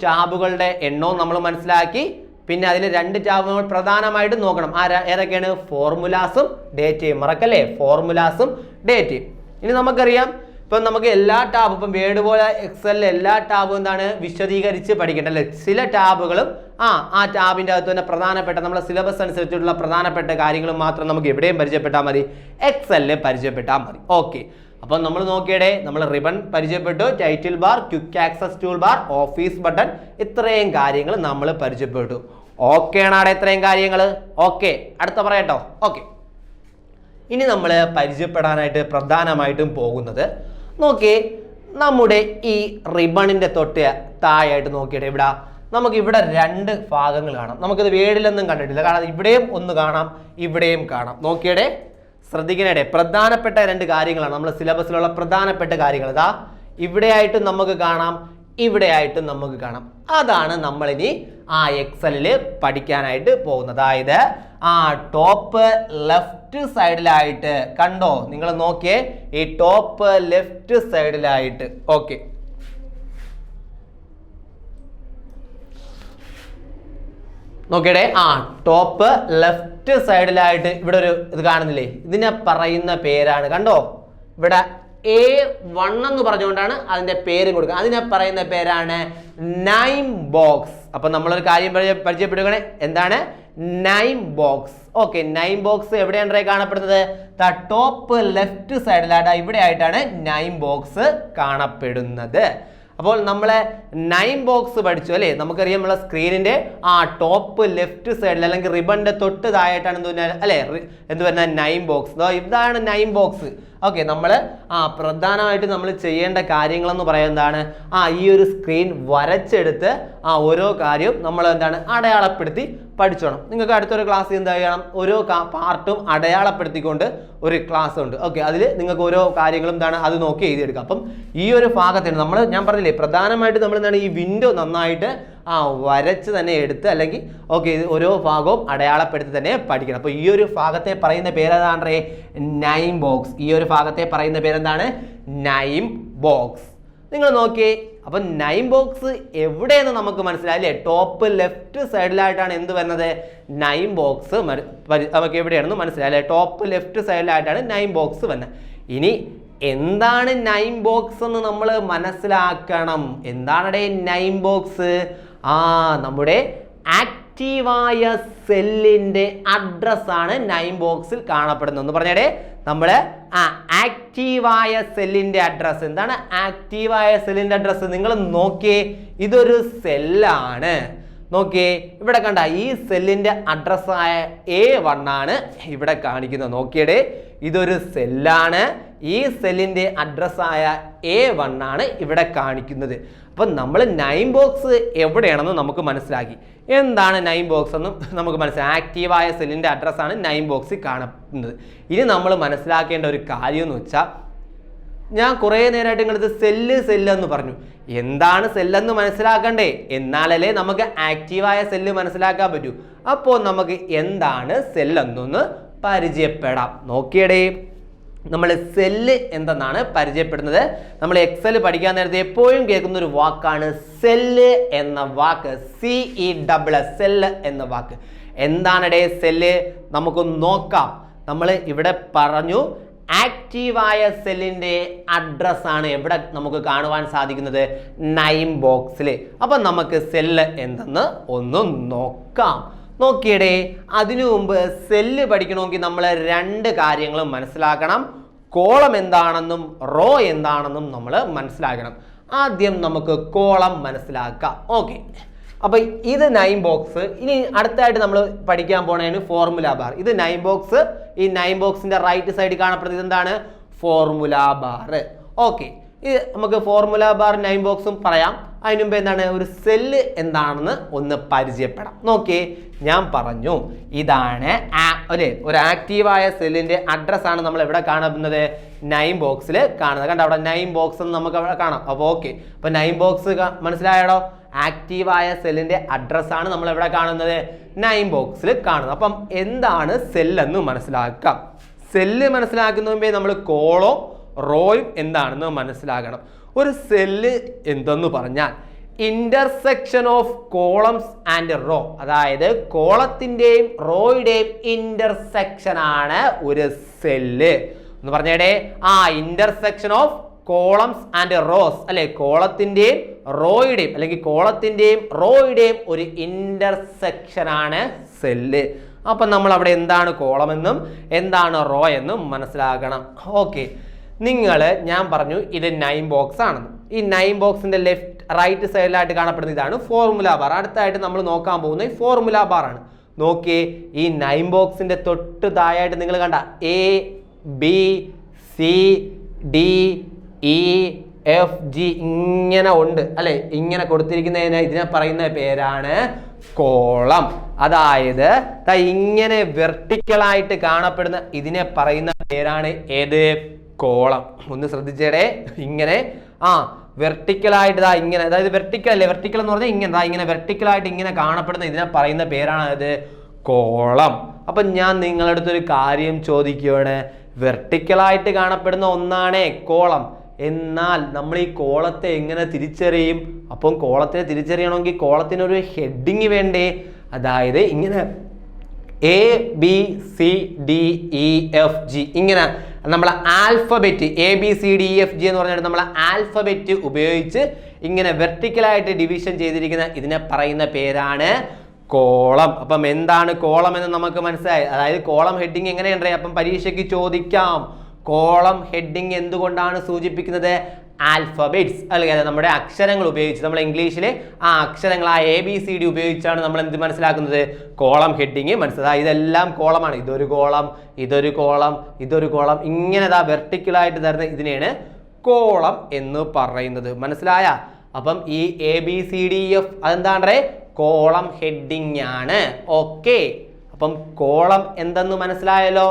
ടാബുകളുടെ എണ്ണവും നമ്മൾ മനസ്സിലാക്കി. പിന്നെ അതിൽ 2 ടാബ് നമ്മൾ പ്രധാനമായിട്ടും നോക്കണം. ഏതൊക്കെയാണ്? ഫോർമുലാസും ഡേറ്റയും. മറക്കല്ലേ, ഫോർമുലാസും ഡേറ്റയും. ഇനി നമുക്കറിയാം ഇപ്പം നമുക്ക് എല്ലാ ടാബും ഇപ്പം വേഡ് പോലെ എക്സലിലെ എല്ലാ ടാബും എന്താണ് വിശദീകരിച്ച് പഠിക്കേണ്ടത് അല്ലേ? ചില ടാബുകളും ആ ടാബിൻ്റെ അകത്ത് തന്നെ പ്രധാനപ്പെട്ട നമ്മുടെ സിലബസ് അനുസരിച്ചുള്ള പ്രധാനപ്പെട്ട കാര്യങ്ങളും മാത്രം നമുക്ക് എവിടെയും പരിചയപ്പെട്ടാൽ മതി, എക്സലിൽ പരിചയപ്പെട്ടാൽ മതി. ഓക്കെ, അപ്പം നമ്മൾ നോക്കിയടേ, നമ്മൾ റിബൺ പരിചയപ്പെട്ടു, title bar, quick access tool bar, office button, ഇത്രയും കാര്യങ്ങൾ നമ്മൾ പരിചയപ്പെട്ടു. ഓക്കെ ആണാടെ ഇത്രയും കാര്യങ്ങൾ? ഓക്കെ, അടുത്ത പറയട്ടോ. ഓക്കെ, ഇനി നമ്മൾ പരിചയപ്പെടാനായിട്ട് പ്രധാനമായിട്ടും പോകുന്നത് നോക്കിയേ, നമ്മുടെ ഈ റിബണിന്റെ തൊട്ട് താഴെയായിട്ട് നോക്കിയിട്ട് നമുക്കിവിടെ 2 ഭാഗങ്ങൾ കാണാം. നമുക്കിത് വേഡിലൊന്നും കണ്ടിട്ടില്ല, കാരണം ഇവിടെയും ഒന്ന് കാണാം, ഇവിടെയും കാണാം. നോക്കിയടേ, ശ്രദ്ധിക്കണേ, പ്രധാനപ്പെട്ട 2 കാര്യങ്ങളാണ് നമ്മുടെ സിലബസിലുള്ള പ്രധാനപ്പെട്ട കാര്യങ്ങൾ. ഇവിടെയായിട്ടും നമുക്ക് കാണാം, ഇവിടെയായിട്ടും നമുക്ക് കാണാം. അതാണ് നമ്മളിനി എക്സലിൽ പഠിക്കാനായിട്ട് പോകുന്നത്. അതായത് ടോപ്പ് ലെഫ്റ്റ് സൈഡിലായിട്ട് കണ്ടോ, നിങ്ങൾ നോക്കിയേ, ഈ ടോപ്പ് ലെഫ്റ്റ് സൈഡിലായിട്ട്. ഓക്കെ, നോക്കിയടേ, ടോപ്പ് ലെഫ്റ്റ് സൈഡിലായിട്ട് ഇവിടെ ഒരു ഇത് കാണുന്നില്ലേ, ഇതിനെ പറയുന്ന പേരാണ്, കണ്ടോ ഇവിടെ A1 എന്ന് പറഞ്ഞുകൊണ്ടാണ് അതിന്റെ പേര് കൊടുക്കുക. അതിനെ പറയുന്ന പേരാണ് നൈം ബോക്സ്. അപ്പൊ നമ്മളൊരു കാര്യം പരിചയപ്പെടുകയാണ്, എന്താണ് name box. Okay, name box എവിടെയാണ് കാണപ്പെടുന്നത്? ടോപ്പ് ലെഫ്റ്റ് സൈഡിലായിട്ട് ഇവിടെ ആയിട്ടാണ് നൈം ബോക്സ് കാണപ്പെടുന്നത്. അപ്പോൾ നമ്മളെ നൈം ബോക്സ് പഠിച്ചു അല്ലേ? നമുക്കറിയാം നമ്മളെ സ്ക്രീനിന്റെ ടോപ്പ് ലെഫ്റ്റ് സൈഡിൽ അല്ലെങ്കിൽ റിബണിന്റെ തൊട്ട് താഴെയായിട്ടാണ് എന്ത് വരുന്ന നൈം ബോക്സ്. ഇതാണ് നൈം ബോക്സ്. ഓക്കെ, നമ്മൾ പ്രധാനമായിട്ട് നമ്മൾ ചെയ്യേണ്ട കാര്യങ്ങളെന്ന് പറയുന്നതാണ് ഈ ഒരു സ്ക്രീൻ വരച്ചെടുത്ത് ഓരോ കാര്യവും നമ്മൾ എന്താണ് അടയാളപ്പെടുത്തി പഠിച്ചോണം. നിങ്ങൾക്ക് അടുത്തൊരു ക്ലാസ് എന്താ ചെയ്യണം, ഓരോ പാർട്ടും അടയാളപ്പെടുത്തിക്കൊണ്ട് ഒരു ക്ലാസ് ഉണ്ട്. ഓക്കെ, അതിൽ നിങ്ങൾക്ക് ഓരോ കാര്യങ്ങളും എന്താണ് അത് നോക്കി എഴുതിയെടുക്കാം. അപ്പം ഈ ഒരു ഭാഗത്തിന് ഞാൻ പറഞ്ഞില്ലേ, പ്രധാനമായിട്ട് നമ്മൾ എന്താണ് ഈ വിൻഡോ നന്നായിട്ട് വരച്ച് തന്നെ എടുത്ത് അല്ലെങ്കിൽ ഓരോ ഭാഗവും അടയാളപ്പെടുത്തി തന്നെ പഠിക്കണം. അപ്പോൾ ഈ ഒരു ഭാഗത്തെ പറയുന്ന പേരെന്താണ്? Name box. ഈ ഒരു ഭാഗത്തെ പറയുന്ന പേരെന്താണ്? Name box. നിങ്ങൾ നോക്കിയേ, അപ്പൊ നൈം ബോക്സ് എവിടെയെന്ന് നമുക്ക് മനസ്സിലായില്ലേ? ടോപ്പ് ലെഫ്റ്റ് സൈഡിലായിട്ടാണ് എന്ത് വരുന്നത്? നൈം ബോക്സ് നമുക്ക് എവിടെയാണെന്ന് മനസ്സിലായില്ലേ? ടോപ്പ് ലെഫ്റ്റ് സൈഡിലായിട്ടാണ് നൈം ബോക്സ് വരുന്നത്. ഇനി എന്താണ് നൈം ബോക്സ് എന്ന് നമ്മൾ മനസ്സിലാക്കണം. എന്താണ് നൈം ബോക്സ്? നമ്മുടെ ആക്റ്റീവായ സെല്ലിന്റെ അഡ്രസ്സാണ് നൈം ബോക്സിൽ കാണപ്പെടുന്നത്. എന്ന് പറഞ്ഞേ, നമ്മുടെ ആക്റ്റീവായ സെല്ലിന്റെ അഡ്രസ്സ്. എന്താണ് ആക്റ്റീവായ സെല്ലിന്റെ അഡ്രസ്സ്? നിങ്ങൾ നോക്കിയേ, ഇതൊരു സെല്ലാണ്. നോക്കിയേ, ഇവിടെ കണ്ട ഈ സെല്ലിന്റെ അഡ്രസ്സായ A1 ആണ് ഇവിടെ കാണിക്കുന്നത്. നോക്കിയേ, ഇതൊരു സെല്ലാണ്. ഈ സെല്ലിന്റെ അഡ്രസ്സായ A1 ആണ് ഇവിടെ കാണിക്കുന്നത്. അപ്പം നമ്മൾ നൈം ബോക്സ് എവിടെയാണെന്ന് നമുക്ക് മനസ്സിലാക്കി. എന്താണ് നൈം ബോക്സ് എന്നും നമുക്ക് മനസ്സിലായി. ആക്റ്റീവായ സെല്ലിന്റെ അഡ്രസ്സാണ് നൈം ബോക്സിൽ കാണുന്നത്. ഇനി നമ്മൾ മനസ്സിലാക്കേണ്ട ഒരു കാര്യം എന്ന് വെച്ചാൽ, ഞാൻ കുറേ നേരമായിട്ട് നിങ്ങളത് സെല്ല് എന്ന് പറഞ്ഞു. എന്താണ് സെല്ലെന്ന് മനസ്സിലാക്കണ്ടേ? എന്നാലല്ലേ നമുക്ക് ആക്റ്റീവായ സെല്ല് മനസ്സിലാക്കാൻ പറ്റൂ. അപ്പോൾ നമുക്ക് എന്താണ് സെല്ലെന്നൊന്ന് പരിചയപ്പെടാം. നോക്കിയടേ, നമ്മൾ സെല്ല് എന്തെന്നാണ് പരിചയപ്പെടുന്നത്. നമ്മൾ എക്സൽ പഠിക്കാൻ നേരത്തെ എപ്പോഴും കേൾക്കുന്ന ഒരു വാക്കാണ് സെല്ല് എന്ന വാക്ക്. CELL സെല്ല് എന്ന വാക്ക്. എന്താണിടേ സെല്ല്? നമുക്ക് നോക്കാം. നമ്മൾ ഇവിടെ പറഞ്ഞു ആക്റ്റീവായ സെല്ലിന്റെ അഡ്രസ്സാണ് എവിടെ നമുക്ക് കാണുവാൻ സാധിക്കുന്നത്? നൈം ബോക്സിൽ. അപ്പം നമുക്ക് സെല്ല് എന്തെന്ന് ഒന്ന് നോക്കാം. നോക്കിയടേ, അതിനു മുമ്പ് സെല്ല് പഠിക്കണമെങ്കിൽ നമ്മൾ രണ്ട് കാര്യങ്ങളും മനസ്സിലാക്കണം. കോളം എന്താണെന്നും റോ എന്താണെന്നും നമ്മൾ മനസ്സിലാക്കണം. ആദ്യം നമുക്ക് കോളം മനസ്സിലാക്കാം. ഓക്കെ, അപ്പൊ ഇത് നൈം ബോക്സ്. ഇനി അടുത്തായിട്ട് നമ്മൾ പഠിക്കാൻ പോണേണ് ഫോർമുല ബാർ. ഇത് നൈം ബോക്സ്. ഈ നൈം ബോക്സിന്റെ റൈറ്റ് സൈഡിൽ കാണപ്പെടുന്നത് എന്താണ്? Formula bar. ഓക്കെ, ഇത് നമുക്ക് ഫോർമുല ബാർ നൈം ബോക്സും പറയാം. അതിന് മുമ്പ് എന്താണ് ഒരു സെല്ല് എന്താണെന്ന് ഒന്ന് പരിചയപ്പെടാം. നോക്കിയേ, ഞാൻ പറഞ്ഞു ഇതാണ് ഒരു ആക്റ്റീവായ സെല്ലിന്റെ അഡ്രസ്സാണ് നമ്മൾ എവിടെ കാണുന്നത്? നൈം ബോക്സിൽ കാണുന്നത്. കണ്ട അവിടെ നൈം ബോക്സ് എന്ന് നമുക്ക് അവിടെ കാണാം. അപ്പോൾ ഓക്കെ, അപ്പൊ നൈം ബോക്സ് മനസ്സിലായടോ? ആക്റ്റീവായ സെല്ലിന്റെ അഡ്രസ്സാണ് നമ്മൾ എവിടെ കാണുന്നത്? നൈം ബോക്സിൽ കാണുന്നത്. അപ്പം എന്താണ് സെല്ലെന്ന് മനസ്സിലാക്കാം. സെല്ല് മനസ്സിലാക്കുന്ന മുമ്പേ നമ്മൾ കോളവും റോയും എന്താണെന്ന് മനസ്സിലാക്കണം. ഒരു സെല്ല് എന്തെന്ന് പറഞ്ഞാൽ intersection of columns and row, അതായത് കോളത്തിന്റെയും റോയുടെയും ഇന്റർസെക്ഷൻ ആണ് ഒരു സെല്ല് എന്ന് പറഞ്ഞേ. Intersection of columns and rows അല്ലെ, കോളത്തിന്റെയും റോയുടെയും അല്ലെങ്കിൽ കോളത്തിന്റെയും റോയുടെയും ഒരു ഇന്റർസെക്ഷൻ ആണ് സെല്ല്. അപ്പൊ നമ്മൾ അവിടെ എന്താണ് കോളം എന്നും എന്താണ് റോ എന്നും മനസ്സിലാക്കണം. ഓക്കെ, ഞാൻ പറഞ്ഞു ഇത് നൈം ബോക്സ് ആണെന്ന്. ഈ നൈം ബോക്സിന്റെ റൈറ്റ് സൈഡിലായിട്ട് കാണപ്പെടുന്ന ഇതാണ് ഫോർമുല ബാർ. അടുത്തായിട്ട് നമ്മൾ നോക്കാൻ പോകുന്നത് ഈ ഫോർമുല ബാർ ആണ്. നോക്കിയേ, ഈ നൈം ബോക്സിന്റെ തൊട്ട് താഴെയായിട്ട് നിങ്ങൾ കണ്ട ABCDEFG ഇങ്ങനെ ഉണ്ട് അല്ലെ? ഇങ്ങനെ കൊടുത്തിരിക്കുന്നതിന് ഇതിനെ പറയുന്ന പേരാണ് കോളം. അതായത് ഇങ്ങനെ വെർട്ടിക്കലായിട്ട് കാണപ്പെടുന്ന ഇതിനെ പറയുന്ന പേരാണ് ഏത്? കോളം. ഒന്ന് ശ്രദ്ധിച്ചേടേ, ഇങ്ങനെ വെർട്ടിക്കലായിട്ട് ഇങ്ങനെ, അതായത് വെർട്ടിക്കൽ അല്ലേ, വെർട്ടിക്കൽ എന്ന് പറഞ്ഞാൽ ഇങ്ങനെ ഇങ്ങനെ വെർട്ടിക്കലായിട്ട് ഇങ്ങനെ കാണപ്പെടുന്ന ഇതിനെ പറയുന്ന പേരാണ് ഇത് കോളം. അപ്പൊ ഞാൻ നിങ്ങളുടെ അടുത്തൊരു കാര്യം ചോദിക്കുകയാണ്. വെർട്ടിക്കലായിട്ട് കാണപ്പെടുന്ന ഒന്നാണേ കോളം. എന്നാൽ നമ്മൾ ഈ കോളത്തെ എങ്ങനെ തിരിച്ചറിയും? അപ്പം കോളത്തിനെ തിരിച്ചറിയണമെങ്കിൽ കോളത്തിനൊരു ഹെഡിങ് വേണ്ടേ? അതായത് ഇങ്ങനെ ABCDEFG ഇങ്ങനെ നമ്മൾ ആൽഫബറ്റ് ABCDEFG എന്ന് പറഞ്ഞിട്ട് നമ്മൾ ആൽഫബറ്റ് ഉപയോഗിച്ച് ഇങ്ങനെ വെർട്ടിക്കലായിട്ട് ഡിവിഷൻ ചെയ്തിരിക്കുന്ന ഇതിനെ പറയുന്ന പേരാണ് കോളം. അപ്പം എന്താണ് കോളം എന്ന് നമുക്ക് മനസ്സിലായി. അതായത് കോളം ഹെഡിങ് എങ്ങനെയുണ്ട്? അപ്പം പരീക്ഷയ്ക്ക് ചോദിക്കാം, കോളം ഹെഡിങ് എന്തുകൊണ്ടാണ് സൂചിപ്പിക്കുന്നത്? ആൽഫബറ്റ്സ് അല്ലെങ്കിൽ നമ്മുടെ അക്ഷരങ്ങൾ ഉപയോഗിച്ച്, നമ്മൾ ഇംഗ്ലീഷിലെ ആ അക്ഷരങ്ങൾ ആ ABCD ഉപയോഗിച്ചാണ് നമ്മൾ എന്ത് മനസ്സിലാക്കുന്നത്? കോളം ഹെഡിങ് മനസ്സിലായി. ഇതെല്ലാം കോളമാണ്. ഇതൊരു കോളം, ഇതൊരു കോളം, ഇതൊരു കോളം, ഇങ്ങനെ വെർട്ടിക്കലായിട്ട് തരുന്ന ഇതിനെയാണ് കോളം എന്ന് പറയുന്നത്. മനസ്സിലായ? അപ്പം ഈ ABCDF അതെന്താണ്? കോളം ഹെഡിങ് ആണ്. ഓക്കെ, അപ്പം കോളം എന്തെന്ന് മനസ്സിലായല്ലോ.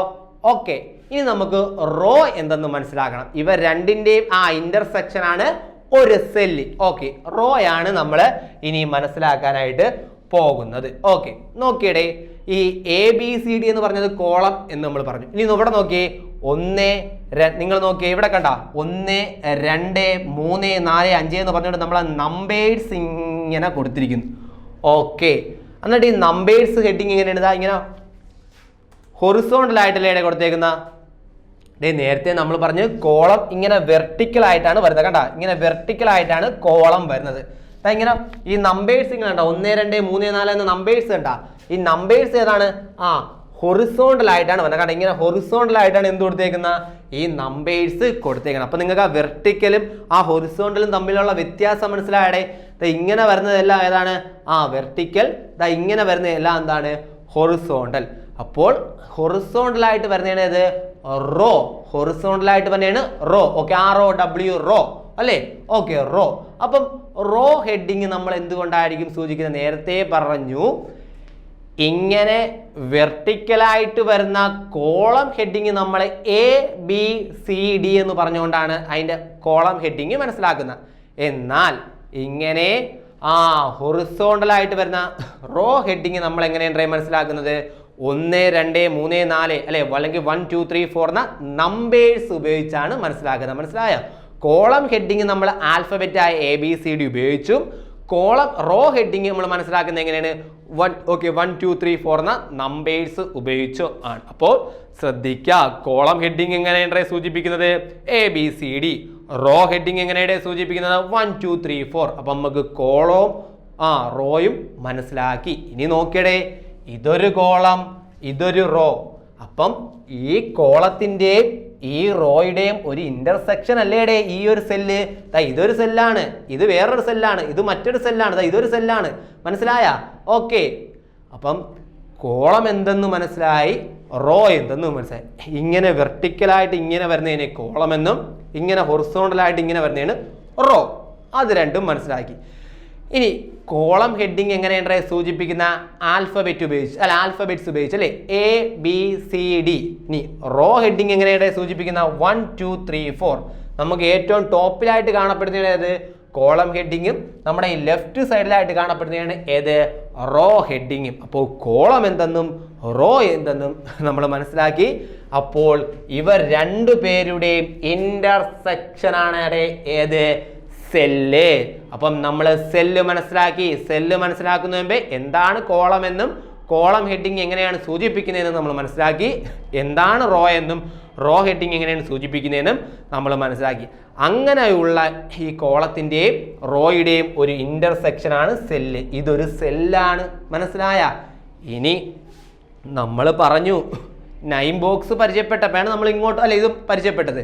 ഓക്കെ, ഇനി നമുക്ക് റോ എന്തെന്ന് മനസ്സിലാക്കണം. ഇവ രണ്ടിൻ്റെയും ഇന്റർസെക്ഷൻ ആണ് ഒരു സെല്ല്. ഓക്കെ, റോ ആണ് നമ്മൾ ഇനി മനസ്സിലാക്കാനായിട്ട് പോകുന്നത്. ഓക്കെ, നോക്കിയടേ, ഈ ABCD എന്ന് പറഞ്ഞത് കോളം എന്ന് നമ്മൾ പറഞ്ഞു. ഇനി ഇവിടെ നോക്കിയേ, നിങ്ങൾ നോക്കിയേ, ഇവിടെ കണ്ട 1 2 3 4 5 എന്ന് പറഞ്ഞുകൊണ്ട് നമ്മൾ നമ്പേഴ്സ് ഇങ്ങനെ കൊടുത്തിരിക്കുന്നു. ഓക്കെ, എന്നിട്ട് ഈ നമ്പേഴ്സ് ഹെഡിങ് എങ്ങനെയാണ്? ഇങ്ങനെ ഹൊറിസോണ്ടൽ ആയിട്ടല്ലേ കൊടുത്തേക്കുന്ന. നേരത്തെ നമ്മൾ പറഞ്ഞു കോളം ഇങ്ങനെ വെർട്ടിക്കൽ ആയിട്ടാണ് വരുന്നത്. കണ്ട, ഇങ്ങനെ വെർട്ടിക്കൽ ആയിട്ടാണ് കോളം വരുന്നത്. ഇങ്ങനെ ഈ നമ്പേഴ്സ് ഇങ്ങനെ കണ്ട 1 2 3 4 എന്ന നമ്പേഴ്സ് കണ്ട. ഈ നമ്പേഴ്സ് ഏതാണ്? ഹൊറിസോണ്ടൽ ആയിട്ടാണ് വരുന്നത്. കണ്ട, ഇങ്ങനെ ഹൊറിസോണ്ടൽ ആയിട്ടാണ് എന്ത് കൊടുത്തേക്കുന്ന? ഈ നമ്പേഴ്സ് കൊടുത്തേക്കണം. അപ്പൊ നിങ്ങൾക്ക് ആ വെർട്ടിക്കലും ആ ഹൊറിസോണ്ടലും തമ്മിലുള്ള വ്യത്യാസം മനസ്സിലായടേ. ഇങ്ങനെ വരുന്നതെല്ലാം ഏതാണ്? വെർട്ടിക്കൽ. ഇങ്ങനെ വരുന്നതെല്ലാം എന്താണ്? ഹൊറിസോണ്ടൽ. അപ്പോൾ ഹൊറിസോണ്ടൽ ആയിട്ട് വരുന്നതാണ് ഏത്? റോ. ഹൊറിസോണ്ടൽ ആയിട്ട് തന്നെയാണ് റോ. ഓക്കെ, ROW റോ അല്ലേ? Okay, row. അപ്പം റോ ഹെഡിങ് നമ്മൾ എന്തുകൊണ്ടായിരിക്കും സൂചിക്കുന്നത്? നേരത്തെ പറഞ്ഞു, ഇങ്ങനെ വെർട്ടിക്കലായിട്ട് വരുന്ന കോളം ഹെഡിങ് നമ്മൾ ABCD എന്ന് പറഞ്ഞുകൊണ്ടാണ് അതിൻ്റെ കോളം ഹെഡിങ് മനസ്സിലാക്കുന്നത്. എന്നാൽ ഇങ്ങനെ ഹൊറിസോണ്ടൽ ആയിട്ട് വരുന്ന റോ ഹെഡിങ് നമ്മൾ എങ്ങനെയാണ് മനസ്സിലാക്കുന്നത്? 1 2 3 4 അല്ലെ, അല്ലെങ്കിൽ 1 2 3 4 എന്ന നമ്പേഴ്സ് ഉപയോഗിച്ചാണ് മനസ്സിലാക്കുന്നത്. മനസ്സിലായോ? കോളം ഹെഡിങ് നമ്മൾ ആൽഫബറ്റ് ആയ ABCD ഉപയോഗിച്ചും കോളം റോ ഹെഡിങ് നമ്മൾ മനസ്സിലാക്കുന്നത് എങ്ങനെയാണ്? 1 2 3 4 എന്ന നമ്പേഴ്സ് ഉപയോഗിച്ചോ ആണ്. അപ്പോൾ ശ്രദ്ധിക്കുക, കോളം ഹെഡിങ് എങ്ങനെയാണ് സൂചിപ്പിക്കുന്നത്? ABCD. റോ ഹെഡിങ് എങ്ങനെയാണ് സൂചിപ്പിക്കുന്നത്? 1 2 3 4. അപ്പം നമുക്ക് കോളവും റോയും മനസ്സിലാക്കി. ഇനി നോക്കിയടേ, ഇതൊരു കോളം, ഇതൊരു റോ. അപ്പം ഈ കോളത്തിൻ്റെയും ഈ റോയുടെയും ഒരു ഇന്റർസെക്ഷൻ അല്ലേടേ ഈ ഒരു സെല്ല്. ഇതൊരു സെല്ലാണ്, ഇത് വേറൊരു സെല്ലാണ്, ഇത് മറ്റൊരു സെല്ലാണ്, ഇതൊരു സെല്ലാണ്. മനസ്സിലായ? ഓക്കെ, അപ്പം കോളം എന്തെന്ന് മനസ്സിലായി, റോ എന്തെന്ന് മനസ്സിലായി. ഇങ്ങനെ വെർട്ടിക്കലായിട്ട് ഇങ്ങനെ വരുന്നതിനെ കോളമെന്നും ഇങ്ങനെ ഹൊറിസോണ്ടലായിട്ട് ഇങ്ങനെ വരുന്നതിന് റോ. അത് രണ്ടും മനസ്സിലാക്കി. ഇനി കോളം ഹെഡിങ് എങ്ങനെയാണ് സൂചിപ്പിക്കുന്ന? ആൽഫബറ്റ് ഉപയോഗിച്ച്, ആൽഫബറ്റ്സ് ഉപയോഗിച്ച് അല്ലേ? ABCD. ഇനി റോ ഹെഡിങ് എങ്ങനെയാണ് സൂചിപ്പിക്കുന്ന? 1 2 3 4. നമുക്ക് ഏറ്റവും ടോപ്പിലായിട്ട് കാണപ്പെടുന്നത് ഏത്? കോളം ഹെഡിങ്ങും നമ്മുടെ ഈ ലെഫ്റ്റ് സൈഡിലായിട്ട് കാണപ്പെടുന്നതാണ് ഏത്? റോ ഹെഡിങ്ങും. അപ്പോൾ കോളം എന്തെന്നും റോ എന്തെന്നും നമ്മൾ മനസ്സിലാക്കി. അപ്പോൾ ഇവർ രണ്ടു പേരുടെയും ഇന്റർസെക്ഷൻ ആണ് ഏത്? സെല്ല്. അപ്പം നമ്മൾ സെല്ല് മനസ്സിലാക്കി. സെല്ല് മനസ്സിലാക്കുന്ന മുമ്പേ എന്താണ് കോളം എന്നും കോളം ഹെഡിങ് എങ്ങനെയാണ് സൂചിപ്പിക്കുന്നതെന്നും നമ്മൾ മനസ്സിലാക്കി. എന്താണ് റോ എന്നും റോ ഹെഡിങ് എങ്ങനെയാണ് സൂചിപ്പിക്കുന്നതെന്നും നമ്മൾ മനസ്സിലാക്കി. അങ്ങനെയുള്ള ഈ കോളത്തിൻ്റെയും റോയുടെയും ഒരു ഇന്റർസെക്ഷൻ ആണ് സെല്ല്. ഇതൊരു സെല്ലാണ്. മനസ്സിലായ? ഇനി നമ്മൾ പറഞ്ഞു നൈം ബോക്സ് പരിചയപ്പെട്ടപ്പോഴാണ് നമ്മൾ ഇങ്ങോട്ട് ഇത് പരിചയപ്പെട്ടത്.